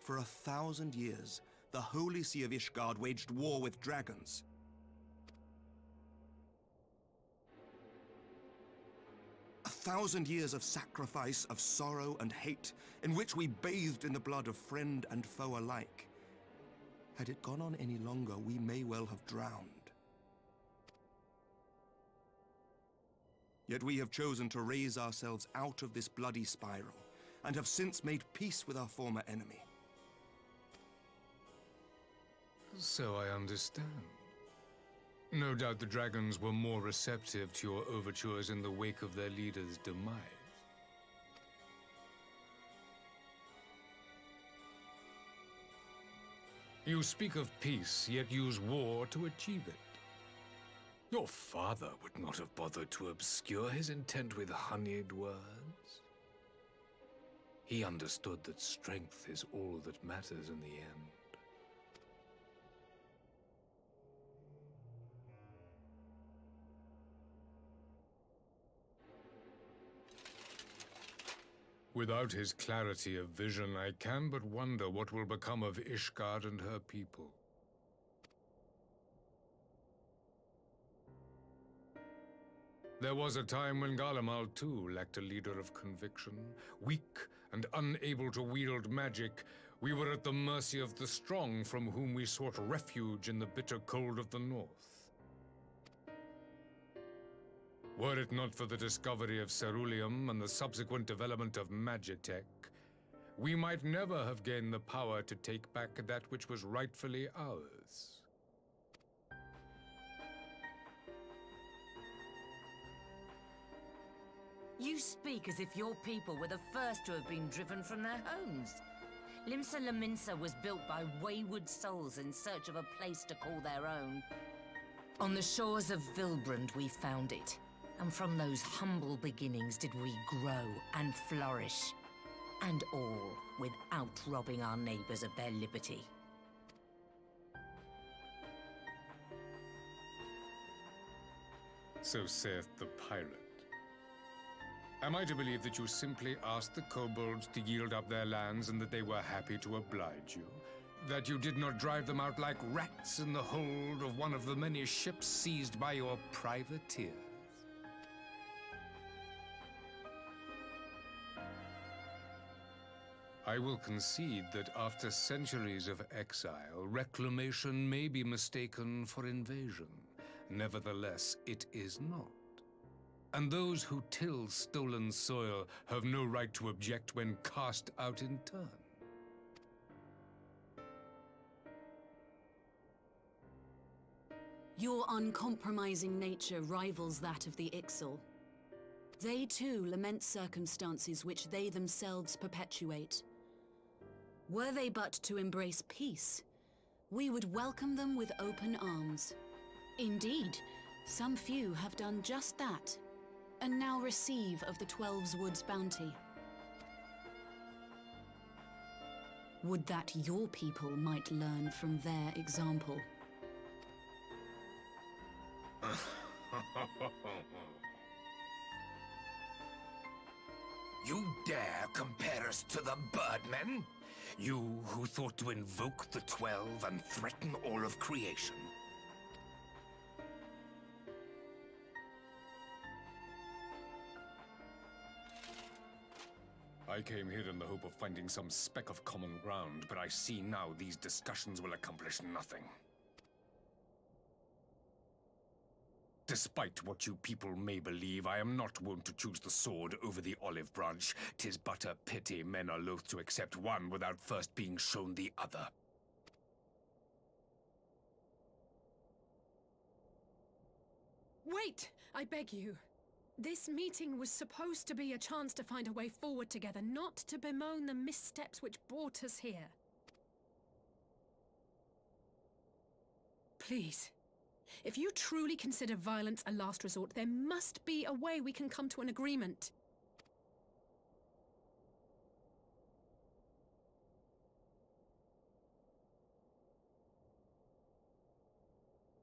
For 1,000 years, the Holy See of Ishgard waged war with dragons. A 1,000 years of sacrifice, of sorrow and hate, in which we bathed in the blood of friend and foe alike. Had it gone on any longer, we may well have drowned. Yet we have chosen to raise ourselves out of this bloody spiral, and have since made peace with our former enemy. So I understand. No doubt the dragons were more receptive to your overtures in the wake of their leader's demise. You speak of peace, yet use war to achieve it. Your father would not have bothered to obscure his intent with honeyed words. He understood that strength is all that matters in the end. Without his clarity of vision, I can but wonder what will become of Ishgard and her people. There was a time when Garlemald too lacked a leader of conviction. Weak and unable to wield magic, we were at the mercy of the strong from whom we sought refuge in the bitter cold of the north. Were it not for the discovery of ceruleum and the subsequent development of Magitech, we might never have gained the power to take back that which was rightfully ours. You speak as if your people were the first to have been driven from their homes. Limsa Lominsa was built by wayward souls in search of a place to call their own. On the shores of Vilbrand we found it, and from those humble beginnings did we grow and flourish. And all without robbing our neighbors of their liberty. So saith the pirate. Am I to believe that you simply asked the kobolds to yield up their lands and that they were happy to oblige you? That you did not drive them out like rats in the hold of one of the many ships seized by your privateers? I will concede that after centuries of exile, reclamation may be mistaken for invasion. Nevertheless, it is not. And those who till stolen soil have no right to object when cast out in turn. Your uncompromising nature rivals that of the Ixal. They too lament circumstances which they themselves perpetuate. Were they but to embrace peace, we would welcome them with open arms. Indeed, some few have done just that, and now receive of the Twelve's Wood's bounty. Would that your people might learn from their example. You dare compare us to the Birdmen? You who thought to invoke the 12 and threaten all of creation? I came here in the hope of finding some speck of common ground, but I see now these discussions will accomplish nothing. Despite what you people may believe, I am not wont to choose the sword over the olive branch. 'Tis but a pity men are loath to accept one without first being shown the other. Wait! I beg you. This meeting was supposed to be a chance to find a way forward together, not to bemoan the missteps which brought us here. Please. If you truly consider violence a last resort, there must be a way we can come to an agreement.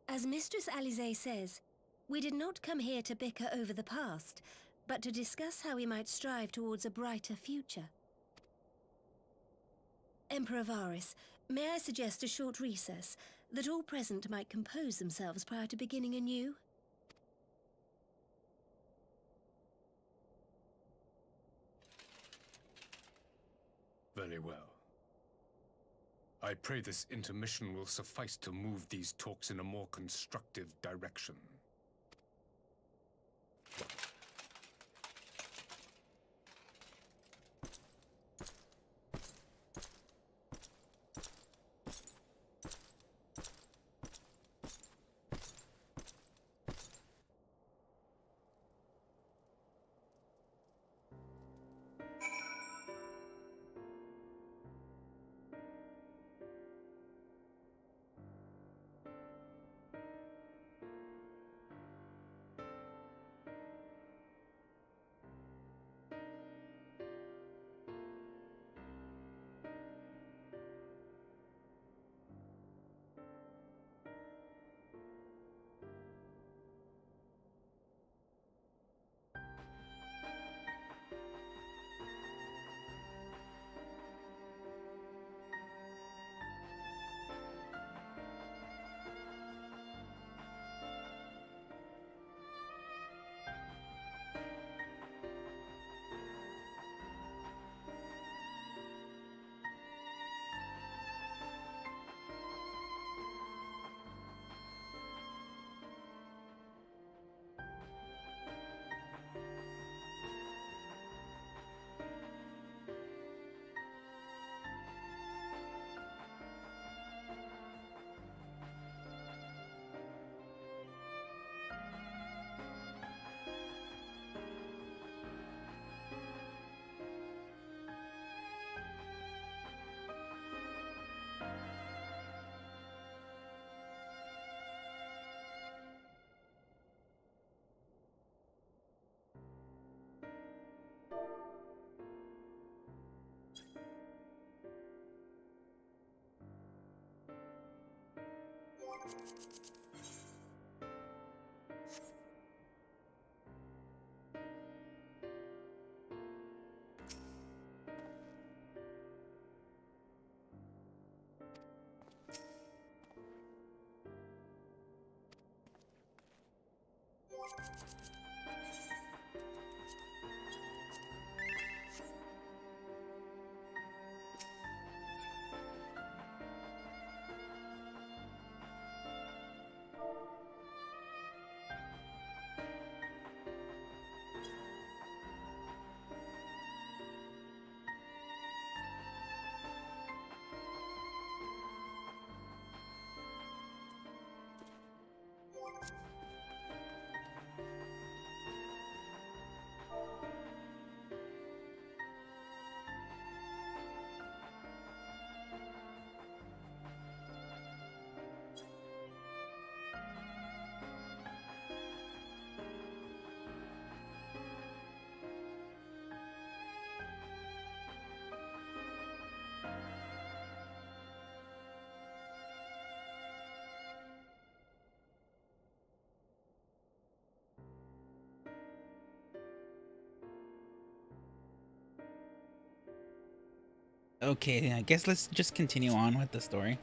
As Mistress Alize says, we did not come here to bicker over the past, but to discuss how we might strive towards a brighter future. Emperor Varys, may I suggest a short recess, that all present might compose themselves prior to beginning anew? Very well. I pray this intermission will suffice to move these talks in a more constructive direction. Okay, I guess let's just continue on with the story.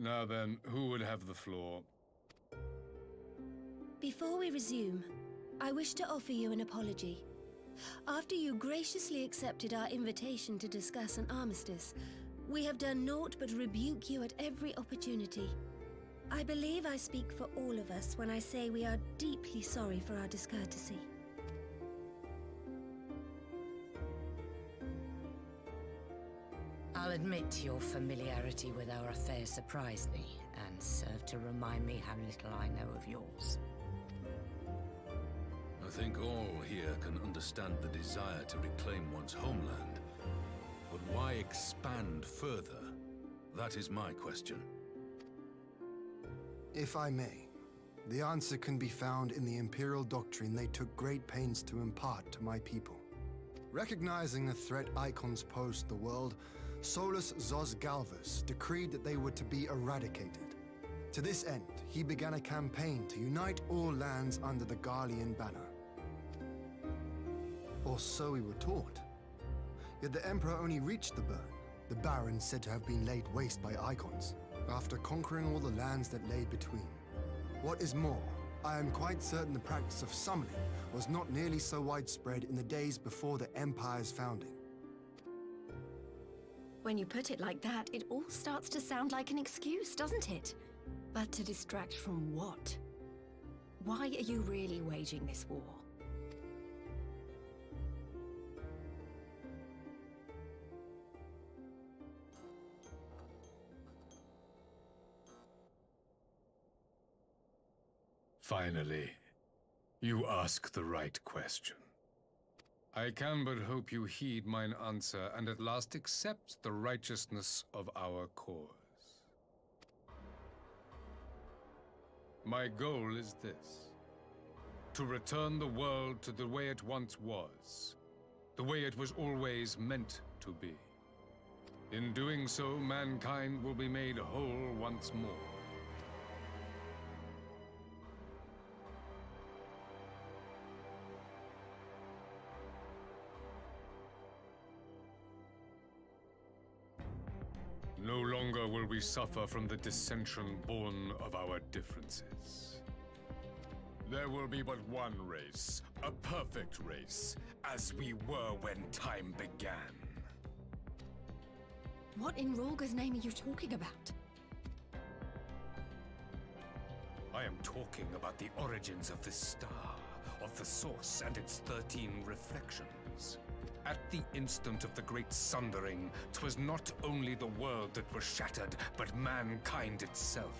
Now then, who would have the floor? Before we resume, I wish to offer you an apology. After you graciously accepted our invitation to discuss an armistice, we have done naught but rebuke you at every opportunity. I believe I speak for all of us when I say we are deeply sorry for our discourtesy. I'll admit your familiarity with our affair surprised me, and served to remind me how little I know of yours. I think all here can understand the desire to reclaim one's homeland. But why expand further? That is my question. If I may, the answer can be found in the Imperial doctrine they took great pains to impart to my people. Recognizing the threat icons posed to the world, Solus Zos Galvus decreed that they were to be eradicated. To this end, he began a campaign to unite all lands under the Garlean banner. Or so we were taught. Yet the Emperor only reached the burn, the Baron said to have been laid waste by icons, after conquering all the lands that lay between. What is more, I am quite certain the practice of summoning was not nearly so widespread in the days before the Empire's founding. When you put it like that, it all starts to sound like an excuse, doesn't it? But to distract from what? Why are you really waging this war? Finally, you ask the right question. I can but hope you heed mine answer and at last accept the righteousness of our cause. My goal is this: to return the world to the way it once was, the way it was always meant to be. In doing so, mankind will be made whole once more. No longer will we suffer from the dissension born of our differences. There will be but one race, a perfect race, as we were when time began. What in Rorga's name are you talking about? I am talking about the origins of this star, of the source and its 13 reflections. At the instant of the great sundering, 'twas not only the world that was shattered, but mankind itself.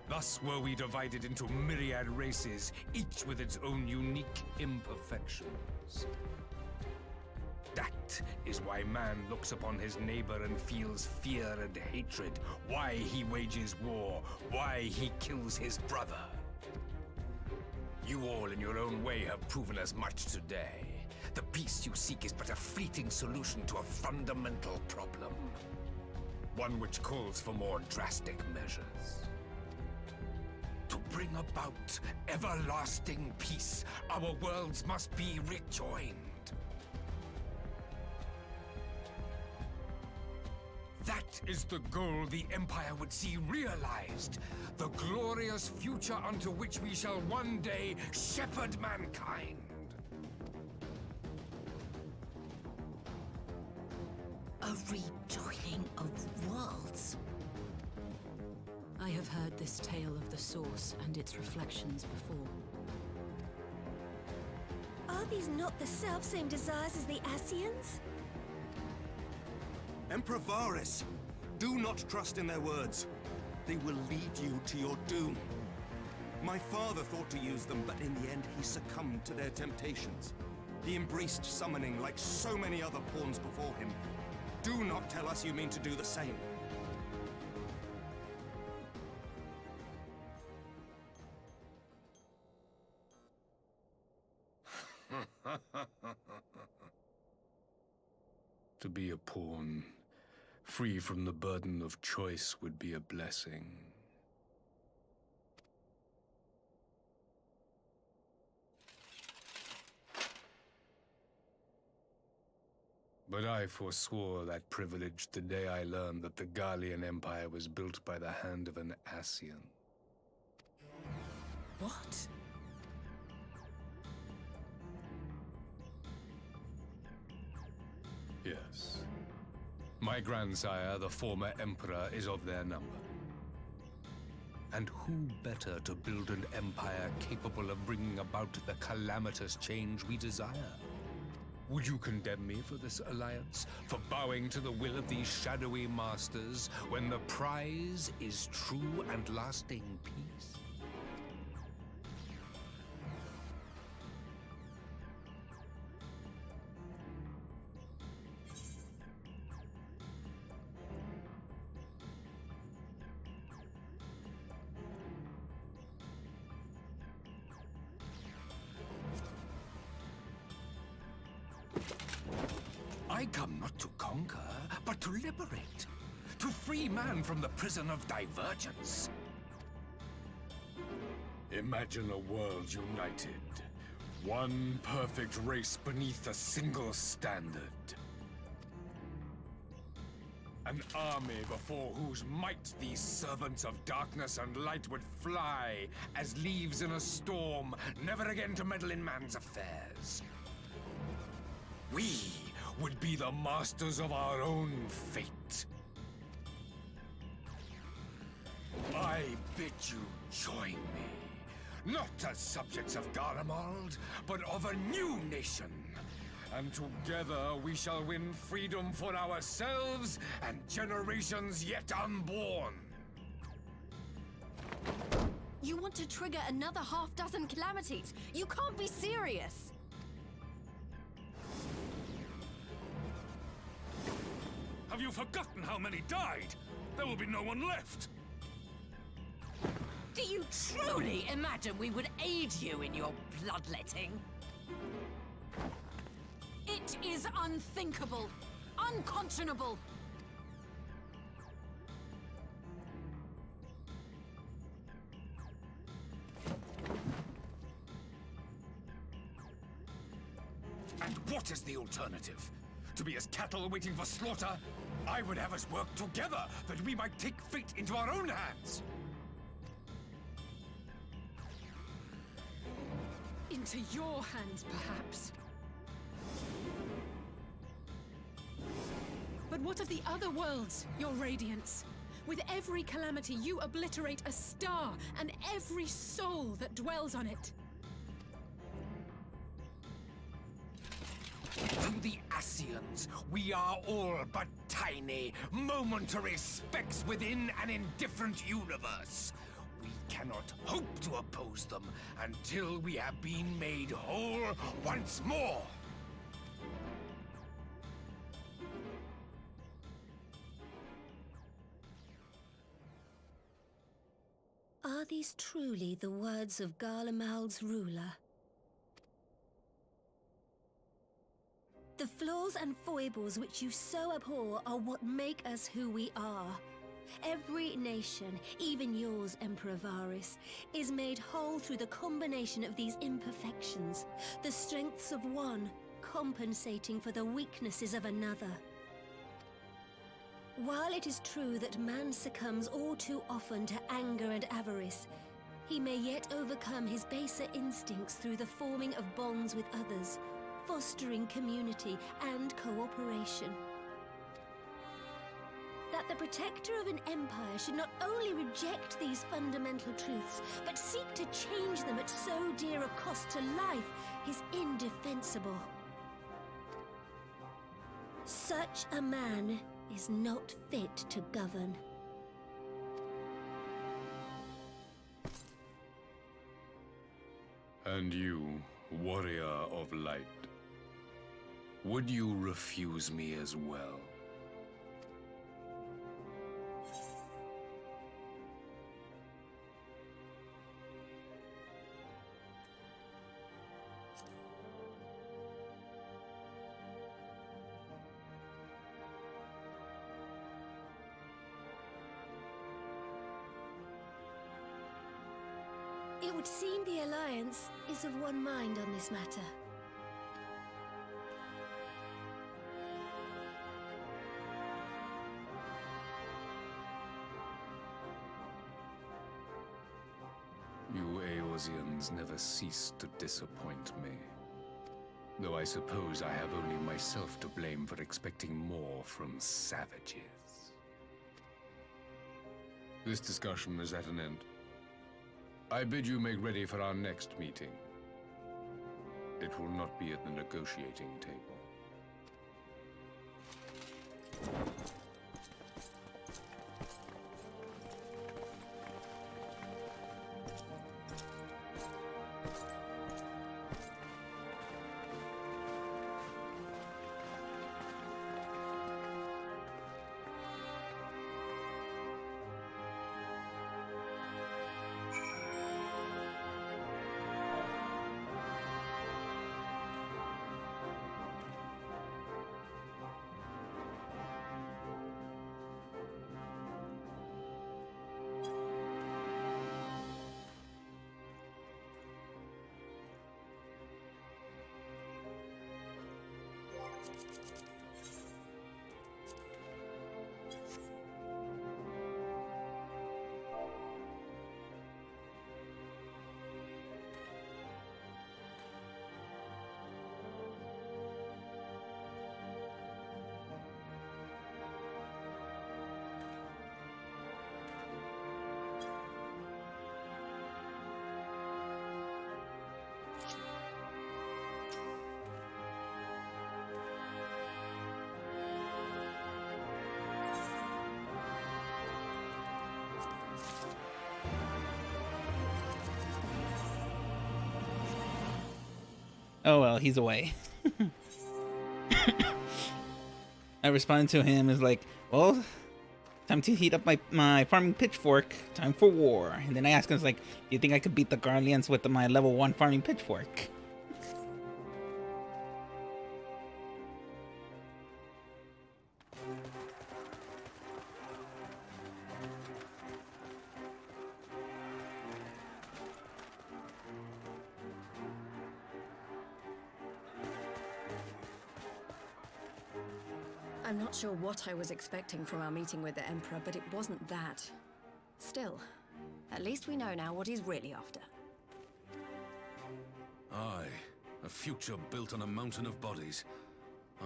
Thus were we divided into myriad races, each with its own unique imperfections. That is why man looks upon his neighbor and feels fear and hatred, why he wages war, why he kills his brother. You all in your own way have proven as much today. The peace you seek is but a fleeting solution to a fundamental problem. One which calls for more drastic measures. To bring about everlasting peace, our worlds must be rejoined. That is the goal the Empire would see realized. The glorious future unto which we shall one day shepherd mankind. A rejoining of worlds. I have heard this tale of the Source and its reflections before. Are these not the self-same desires as the Ascians? Emperor Varys, do not trust in their words. They will lead you to your doom. My father thought to use them, but in the end he succumbed to their temptations. He embraced summoning like so many other pawns before him. Do not tell us you mean to do the same. To be a pawn, free from the burden of choice, would be a blessing. But I forswore that privilege the day I learned that the Garlean Empire was built by the hand of an Ascian. What? Yes. My grandsire, the former Emperor, is of their number. And who better to build an empire capable of bringing about the calamitous change we desire? Would you condemn me for this alliance? For bowing to the will of these shadowy masters, when the prize is true and lasting peace? I come not to conquer, but to liberate. To free man from the prison of divergence. Imagine a world united. One perfect race beneath a single standard. An army before whose might these servants of darkness and light would fly as leaves in a storm, never again to meddle in man's affairs. We would be the masters of our own fate. I bid you join me, not as subjects of Garlemald, but of a new nation. And together we shall win freedom for ourselves and generations yet unborn. You want to trigger another half-dozen calamities? You can't be serious! Have you forgotten how many died? There will be no one left! Do you truly imagine we would aid you in your bloodletting? It is unthinkable, unconscionable. And what is the alternative? To be as cattle waiting for slaughter? I would have us work together, that we might take fate into our own hands. Into your hands, perhaps. But what of the other worlds, your radiance? With every calamity, you obliterate a star and every soul that dwells on it. To the Ascians, we are all but tiny, momentary specks within an indifferent universe. We cannot hope to oppose them until we have been made whole once more. Are these truly the words of Garlemald's ruler? The flaws and foibles which you so abhor are what make us who we are. Every nation, even yours, Emperor Varys, is made whole through the combination of these imperfections, the strengths of one compensating for the weaknesses of another. While it is true that man succumbs all too often to anger and avarice, he may yet overcome his baser instincts through the forming of bonds with others, fostering community and cooperation. That the protector of an empire should not only reject these fundamental truths, but seek to change them at so dear a cost to life is indefensible. Such a man is not fit to govern. And you, warrior of light, would you refuse me as well? It would seem the Alliance is of one mind on this matter. You Eorzeans never cease to disappoint me. Though I suppose I have only myself to blame for expecting more from savages. This discussion is at an end. I bid you make ready for our next meeting. It will not be at the negotiating table. Oh well, he's away. I responded to him as like, well, time to heat up my farming pitchfork. Time for war. And then I asked him, like, do you think I could beat the Guardians with my level 1 farming pitchfork? I'm not sure what I was expecting from our meeting with the Emperor, but it wasn't that. Still, at least we know now what he's really after. Aye, a future built on a mountain of bodies.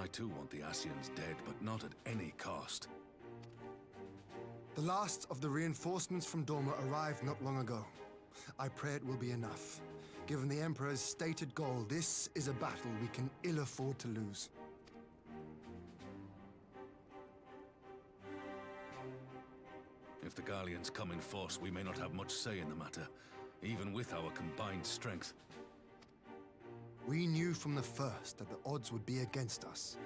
I too want the Ascians dead, but not at any cost. The last of the reinforcements from Dorma arrived not long ago. I pray it will be enough. Given the Emperor's stated goal, this is a battle we can ill afford to lose. If the Gallians come in force, we may not have much say in the matter, even with our combined strength. We knew from the first that the odds would be against us.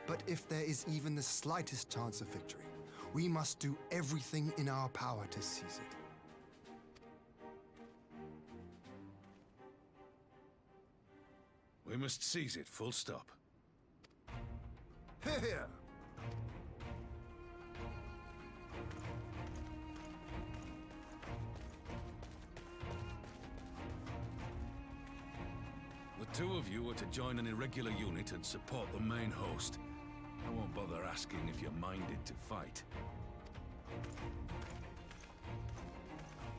But if there is even the slightest chance of victory, we must do everything in our power to seize it. We must seize it, full stop. Hear, hear! The two of you are to join an irregular unit and support the main host. I won't bother asking if you're minded to fight.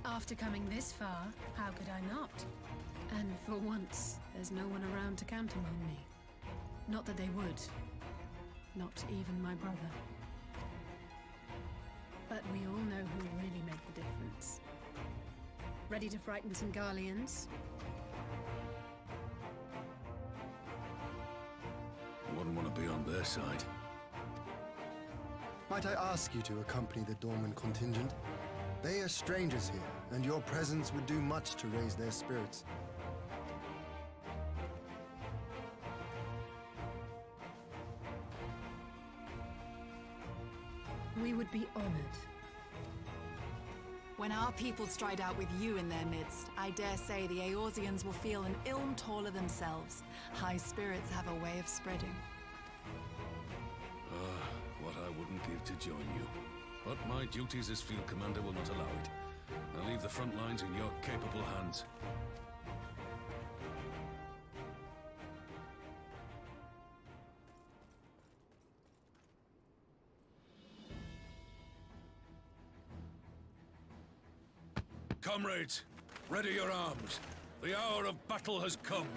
After coming this far, how could I not? And for once, there's no one around to count on me. Not that they would. Not even my brother. But we all know who really make the difference. Ready to frighten some Garleans? Wouldn't want to be on their side. Might I ask you to accompany the Dorman contingent? They are strangers here, and your presence would do much to raise their spirits. We would be honored. When our people stride out with you in their midst, I dare say the Eorzeans will feel an ilm taller themselves. High spirits have a way of spreading. What I wouldn't give to join you. But my duties as field commander will not allow it. I'll leave the front lines in your capable hands. Comrades, ready your arms. The hour of battle has come.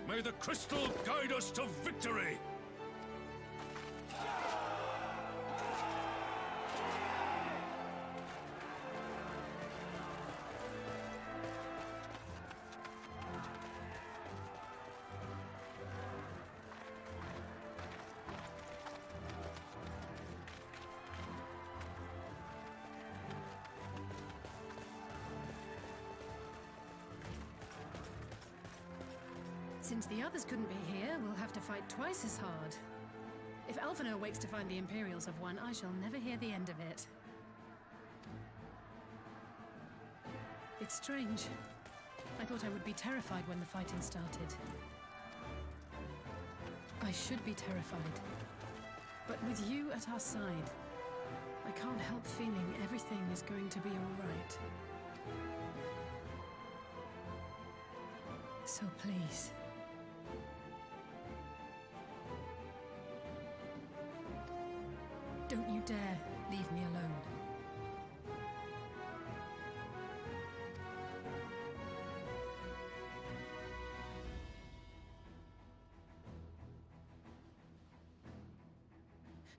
May the crystal guide us to victory! Since the others couldn't be here, we'll have to fight twice as hard. If Alphinaud wakes to find the Imperials have won, I shall never hear the end of it. It's strange. I thought I would be terrified when the fighting started. I should be terrified. But with you at our side, I can't help feeling everything is going to be all right. So please... don't you dare leave me alone.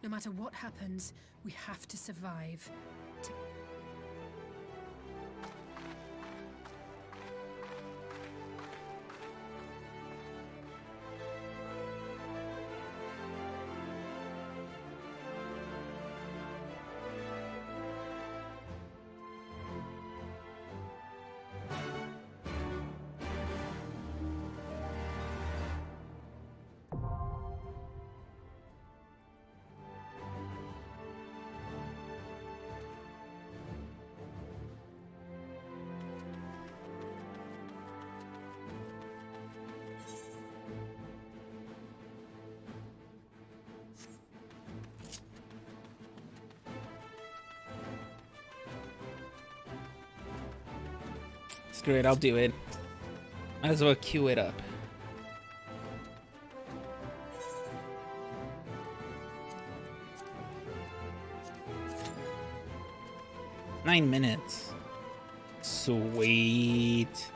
No matter what happens, we have to survive. screw it, I'll do it. Might as well queue it up. Nine minutes. Sweet.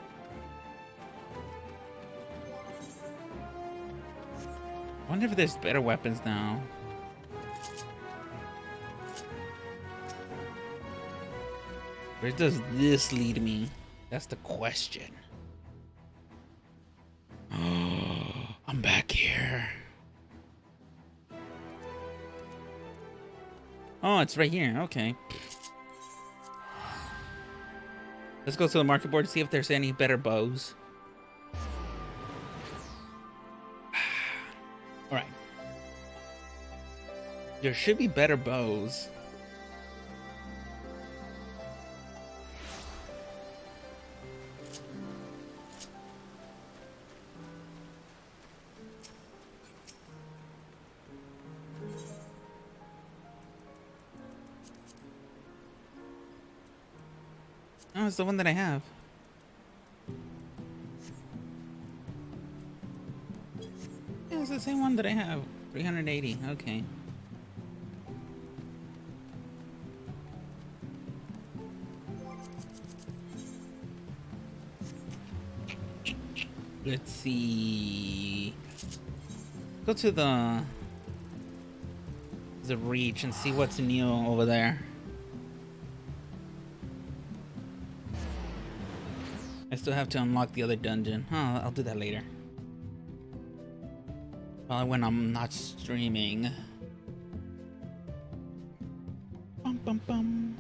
Wonder if there's better weapons now. Where does this lead me? That's the question. I'm back here. Oh, it's right here. Okay. Let's go to the market board to see if there's any better bows. Alright. There should be better bows. Oh, it's the one that I have. Yeah, it's the same one that I have. 380. Okay. Let's see. Go to the reach and see what's new over there. I still have to unlock the other dungeon. Oh, I'll do that later. Probably when I'm not streaming. Bum bum bum.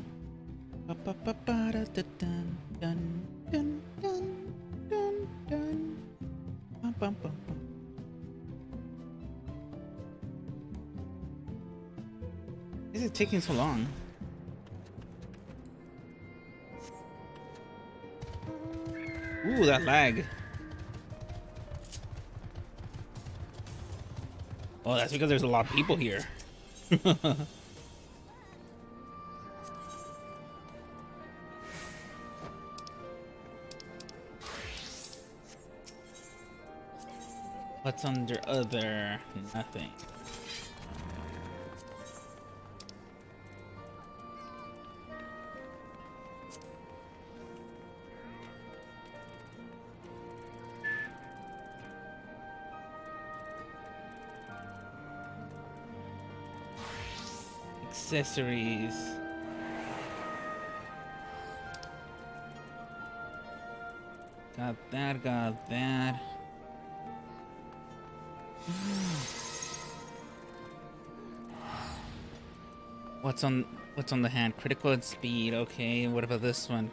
Ba ba ba ba da da dun dun dun dun dun dun. Bum bum bum bum. Why is it taking so long? Ooh, that lag. Oh, that's because there's a lot of people here. What's under other? Nothing. Accessories. Got that, got that. What's on the hand? Critical and speed. Okay, what about this one?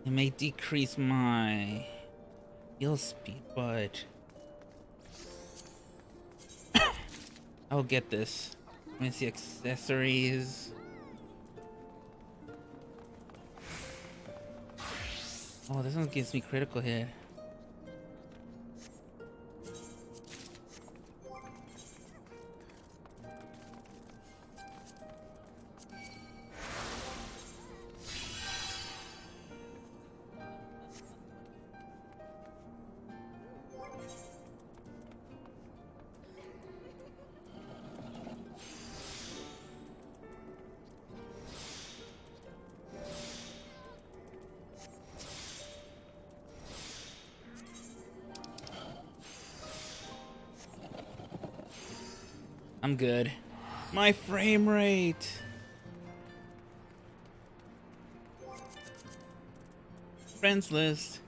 It may decrease my heal speed, but I'll get this. Let me see accessories. Oh, this one gives me critical hit. I'm good. My frame rate. Friends list.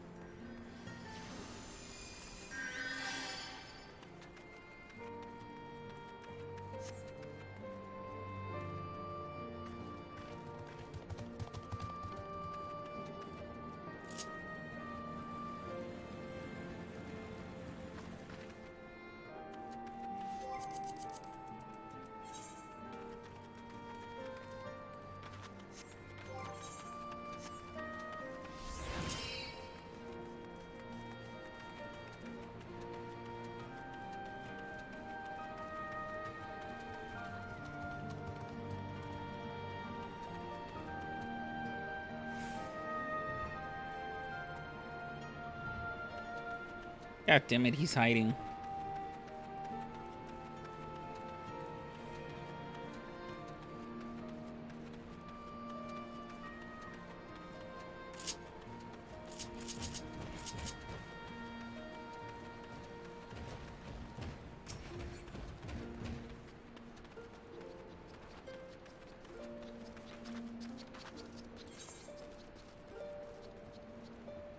God damn it, he's hiding.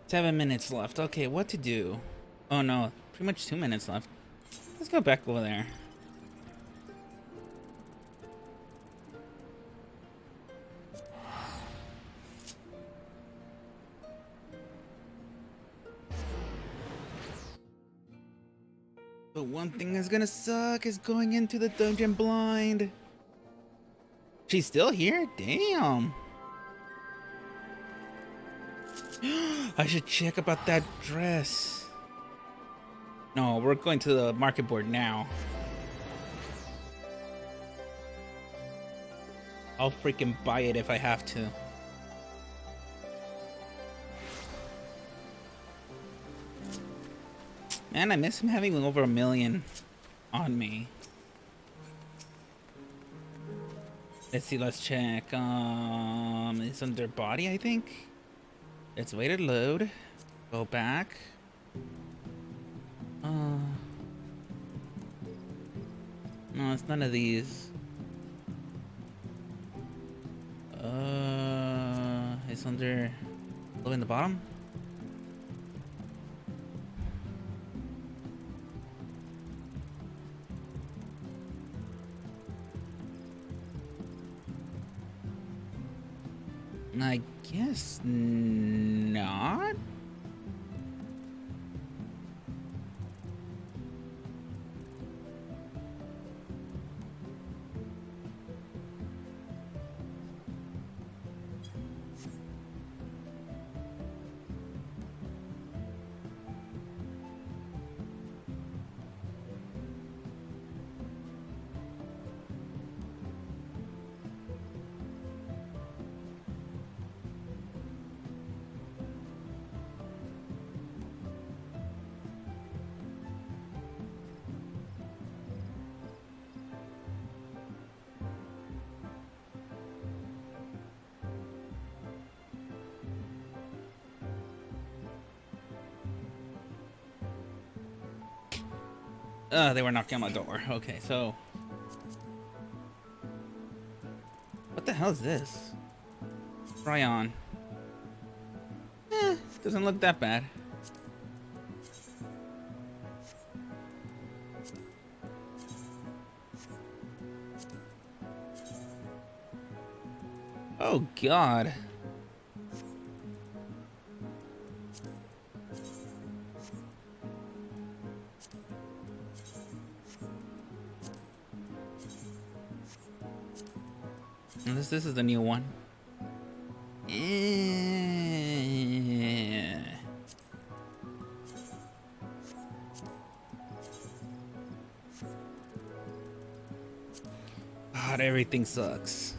Seven minutes left. Okay, what to do? Oh no, pretty much 2 minutes left. Let's go back over there. But one thing that's gonna suck is going into the dungeon blind. She's still here? Damn. I should check about that dress. No, we're going to the market board now. I'll freaking buy it if I have to. Man, I miss him having over 1 million on me. Let's see, let's check. It's under body, I think. Let's wait to load. Go back. No, it's none of these. It's under low in the bottom. I guess not. They were knocking on my door. Okay, so what the hell is this? Try on. Doesn't look that bad. Oh God. This is the new one. God, everything sucks.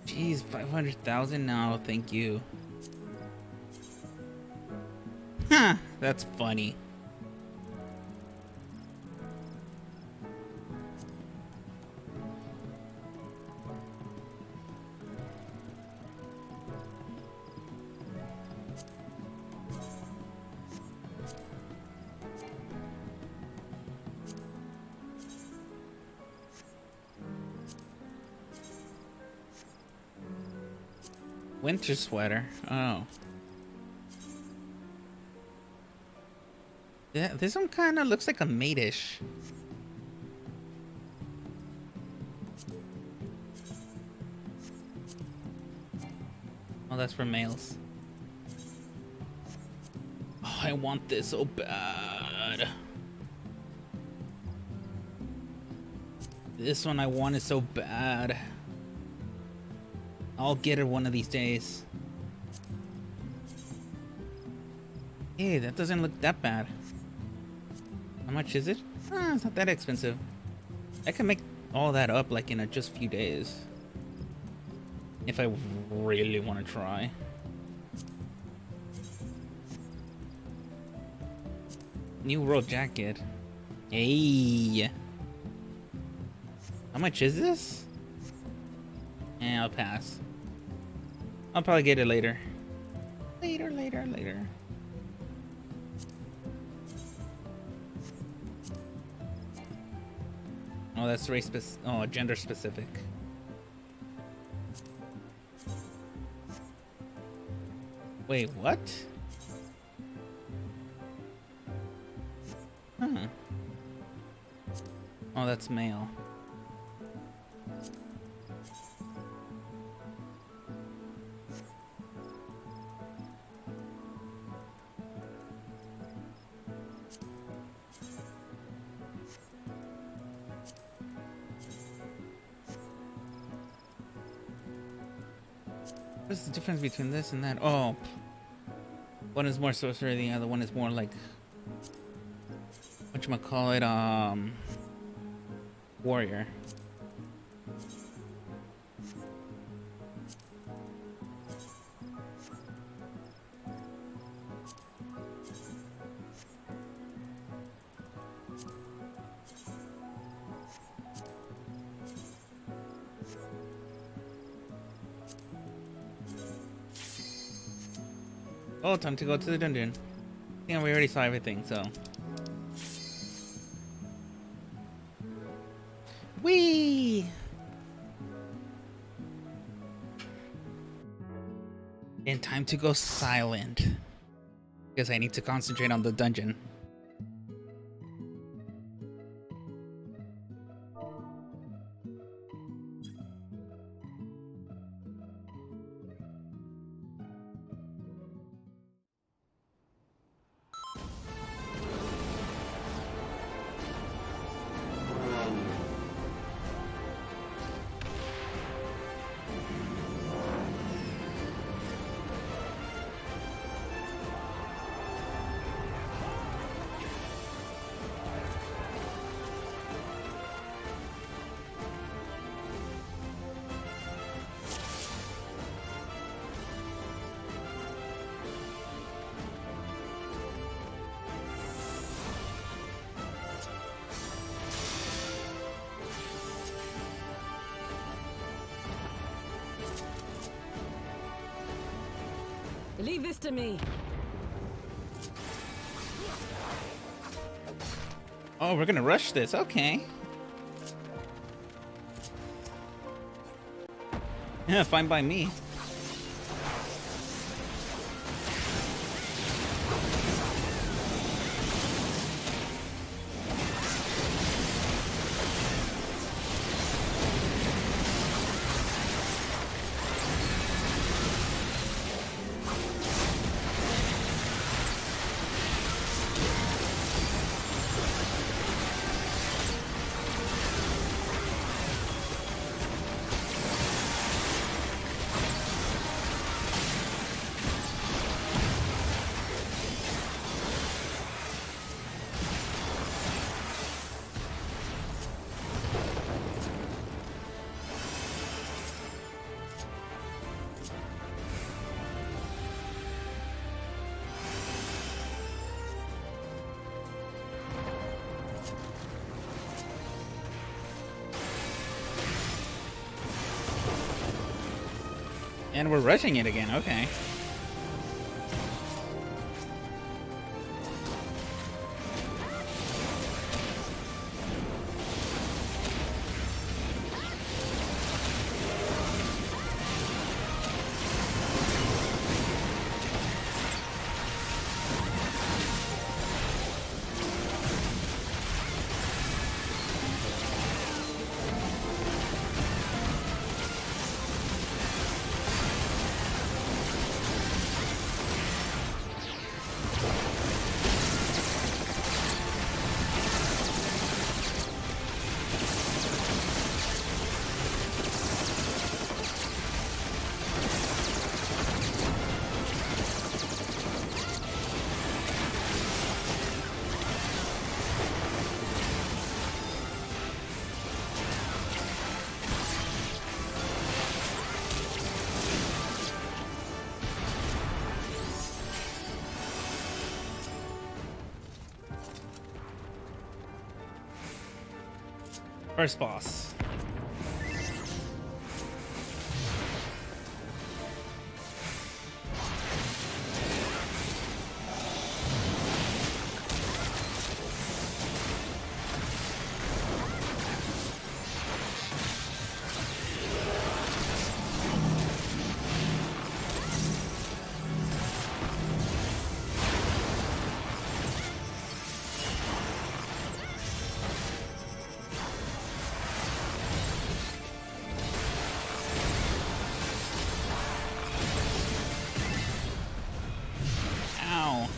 Jeez, 500,000 now, thank you. Huh, that's funny. Winter sweater. Oh. Yeah, this one kind of looks like a maidish. Oh, that's for males. Oh, I want this so bad. This one I want it so bad. I'll get it one of these days. Hey, that doesn't look that bad. How much is it? It's not that expensive. I can make all that up like in just a few days. If I really want to try. New World Jacket. Hey. How much is this? Yeah, I'll pass. I'll probably get it later. Later. Oh, that's gender specific. Wait, what? Huh. Oh, that's male. What's the difference between this and that? Oh, one is more sorcerer, the other one is more like whatchamacallit, warrior. Oh, time to go to the dungeon. I think we already saw everything, so. Whee! And time to go silent. Because I need to concentrate on the dungeon. Leave this to me. Oh, we're gonna rush this. Okay. Yeah, fine by me. And we're rushing it again, okay. First boss. Ow.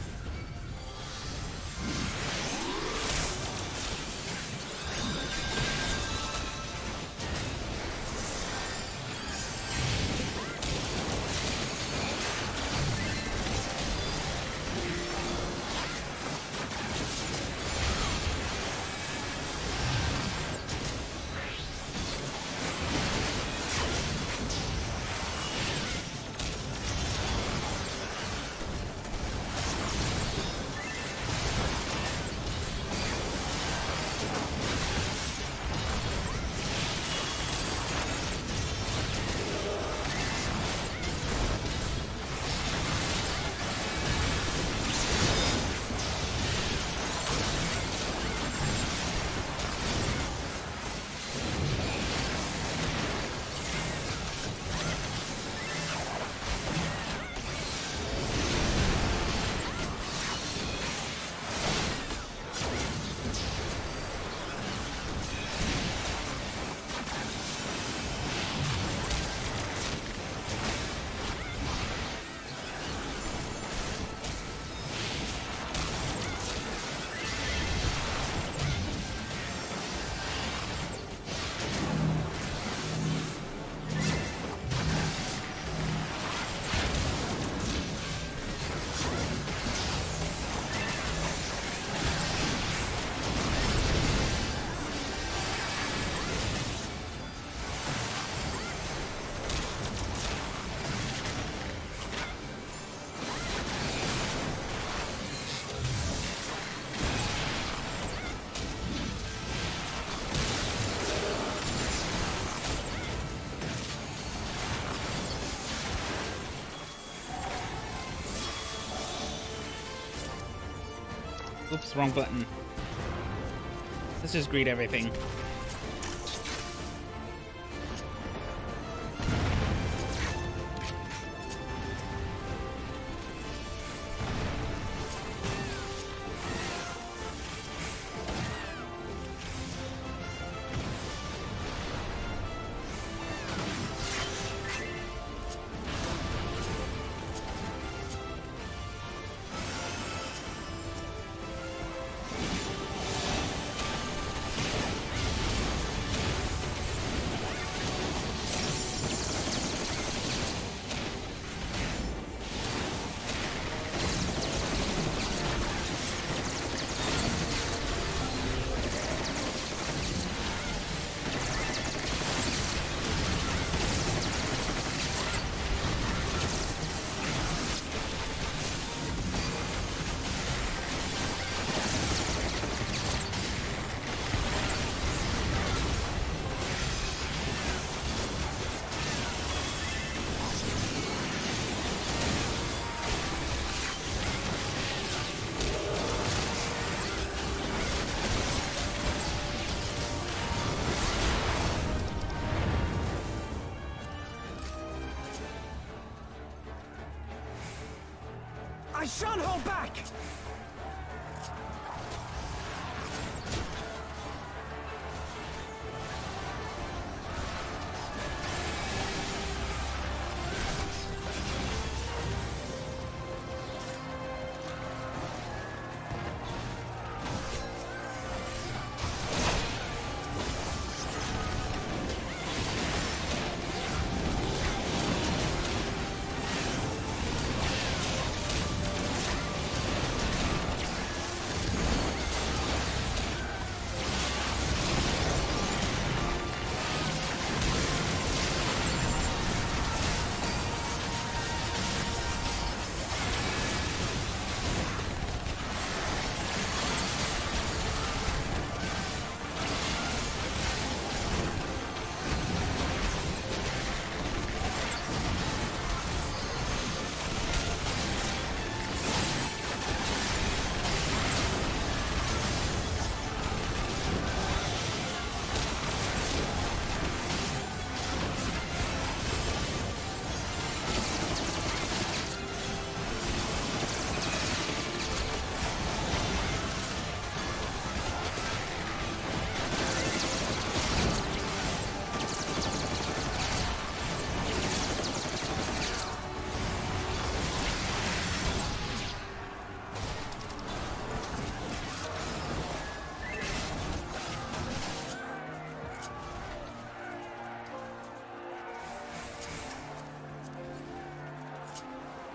Oops, wrong button. Let's just greet everything. I shan't hold back!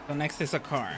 So next is a car.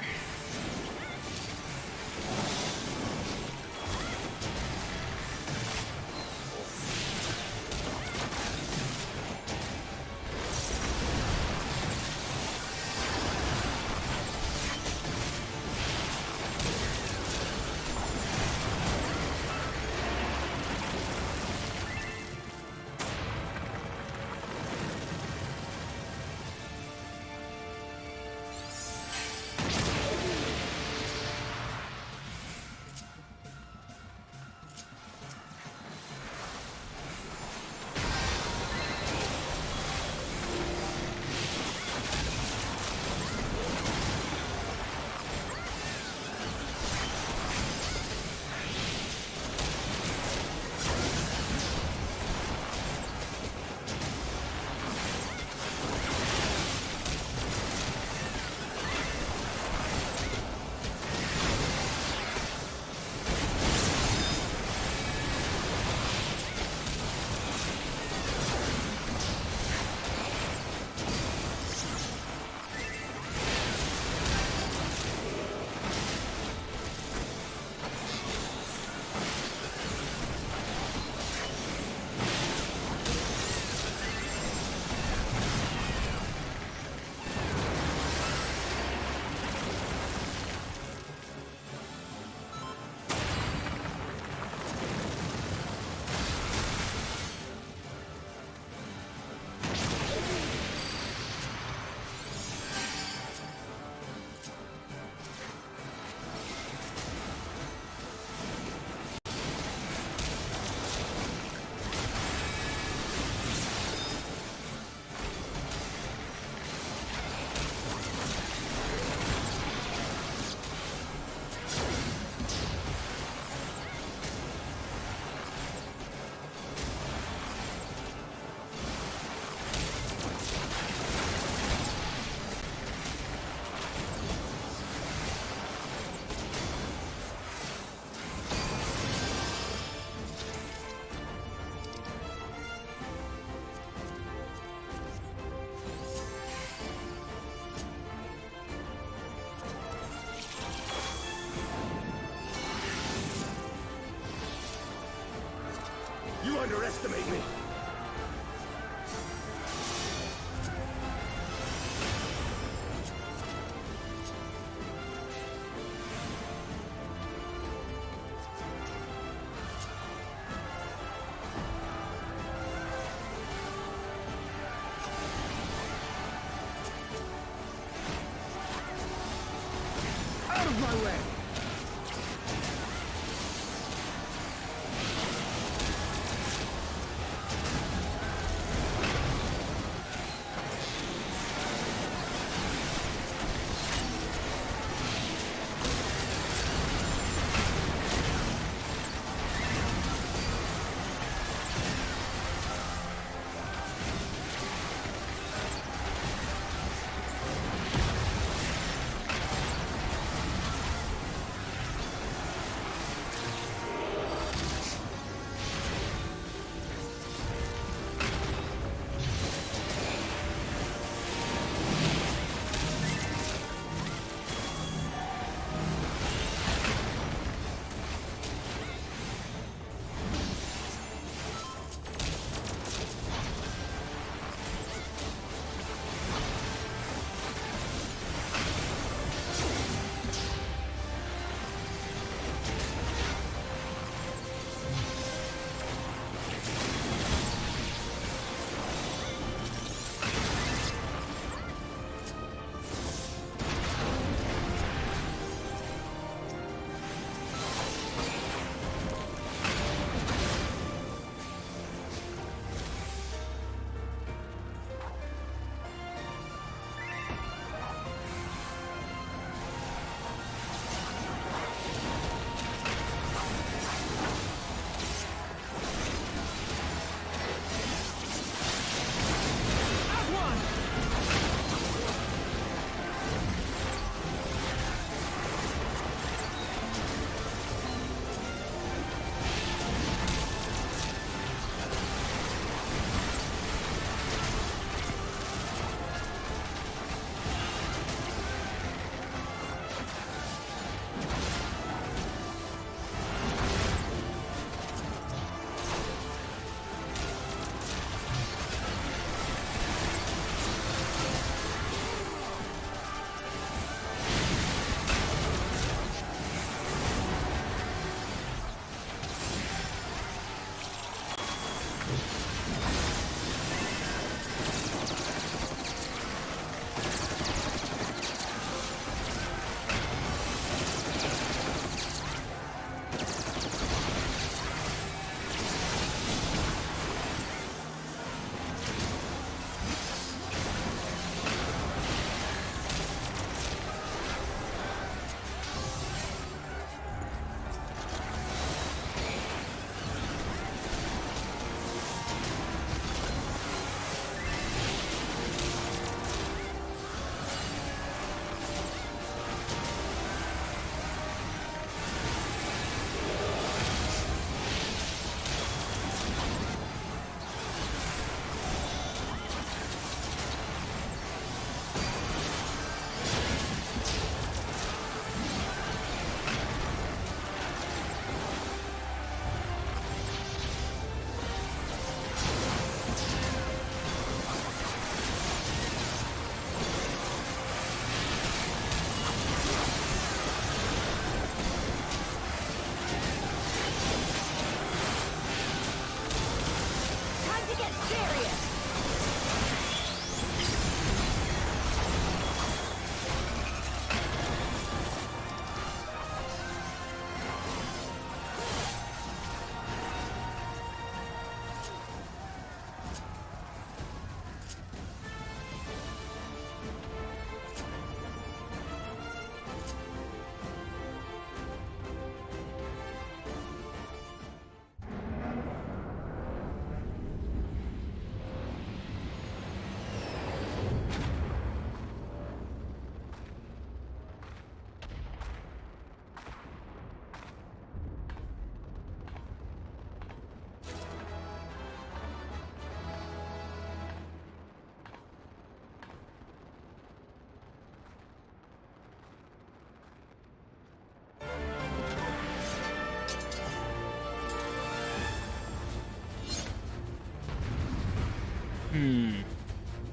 You underestimate me! Out of my way!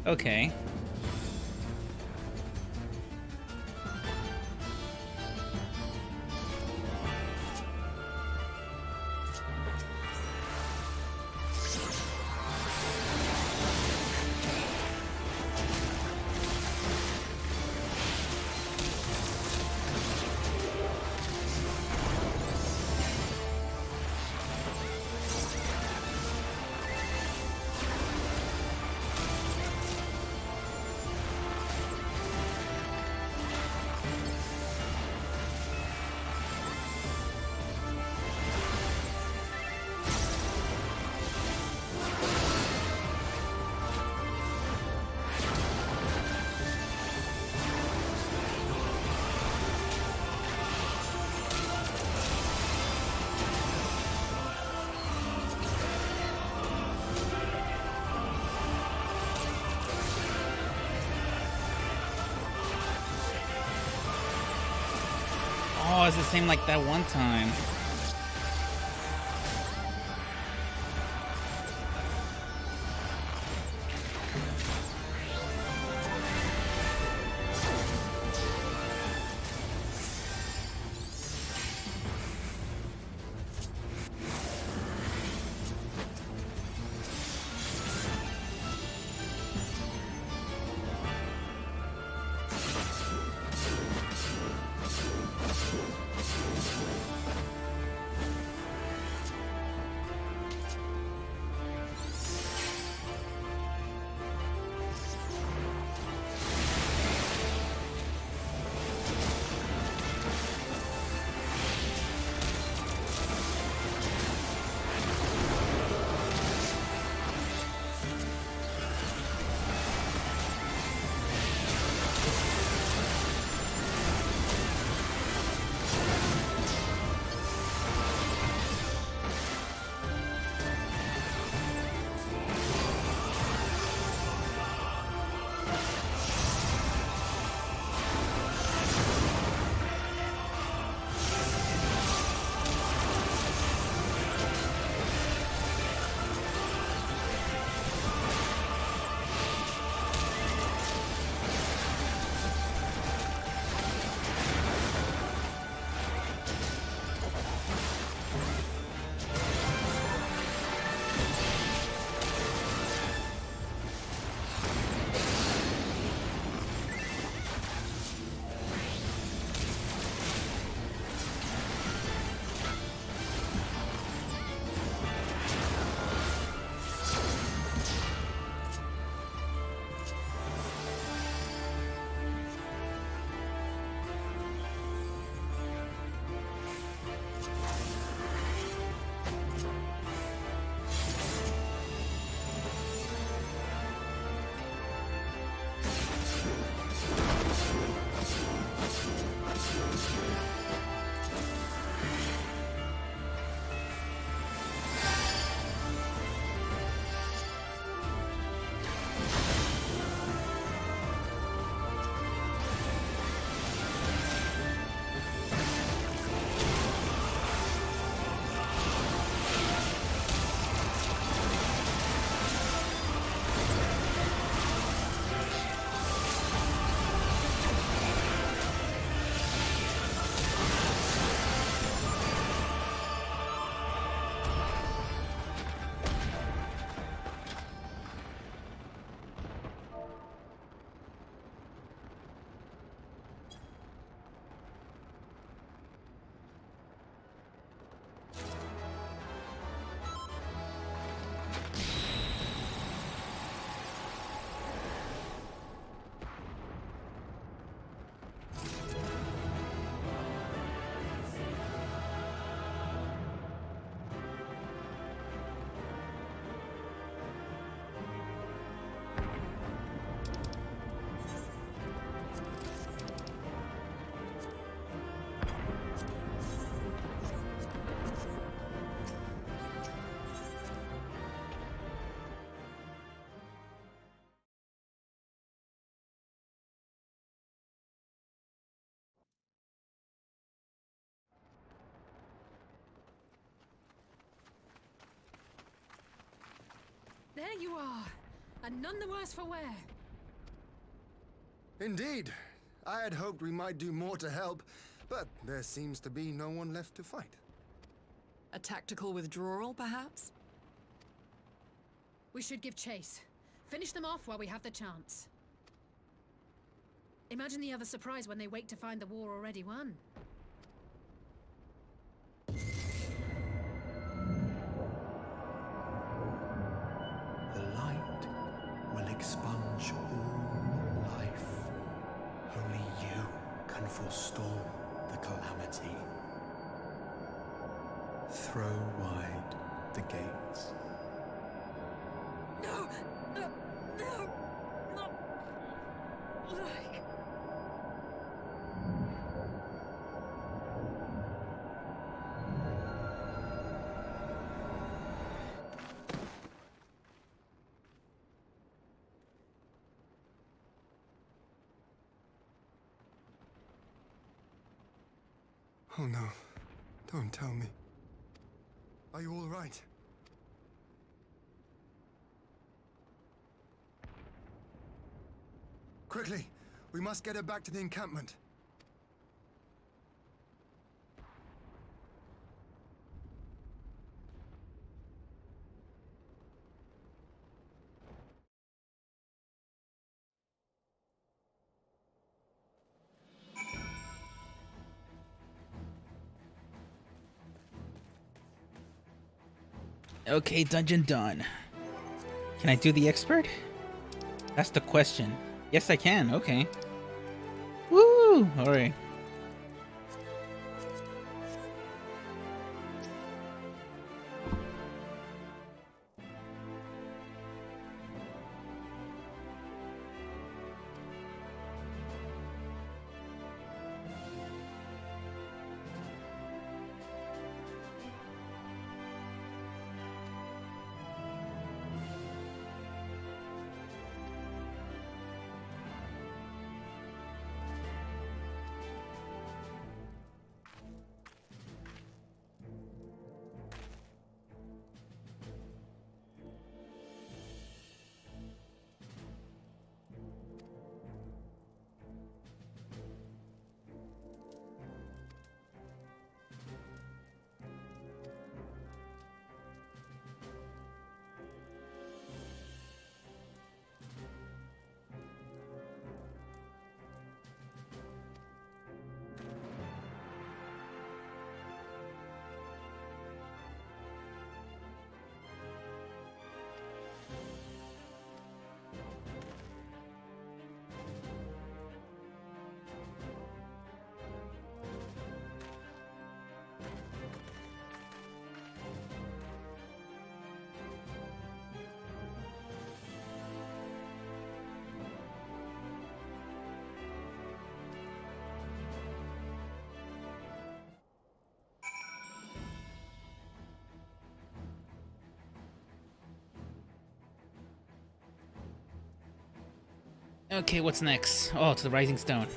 Okay. Oh, it's the same like that one time. There you are, and none the worse for wear. Indeed. I had hoped we might do more to help, but there seems to be no one left to fight. A tactical withdrawal, perhaps? We should give chase. Finish them off while we have the chance. Imagine the other surprise when they wake to find the war already won. The light will expunge all life. Only you can forestall the calamity. Throw wide the gates. No! No! No! Not like... Oh no. Don't tell me. Are you all right? Quickly! We must get her back to the encampment. Okay, dungeon done. Can I do the expert? That's the question. Yes, I can. Okay. Woo! Alright. Okay, what's next? Oh, it's the Rising Stone.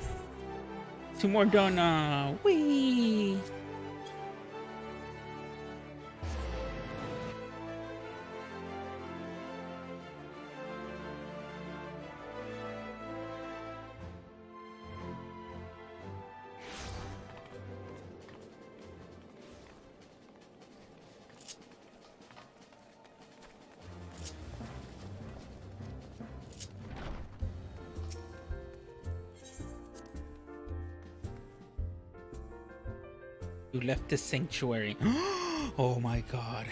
Two more done. Whee! You left the sanctuary. Oh my god.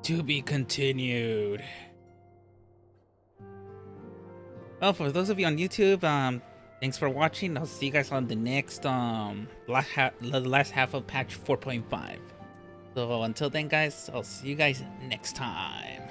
To be continued. Well, for those of you on YouTube, thanks for watching. I'll see you guys on the next the last half of patch 4.5. So until then, guys, I'll see you guys next time.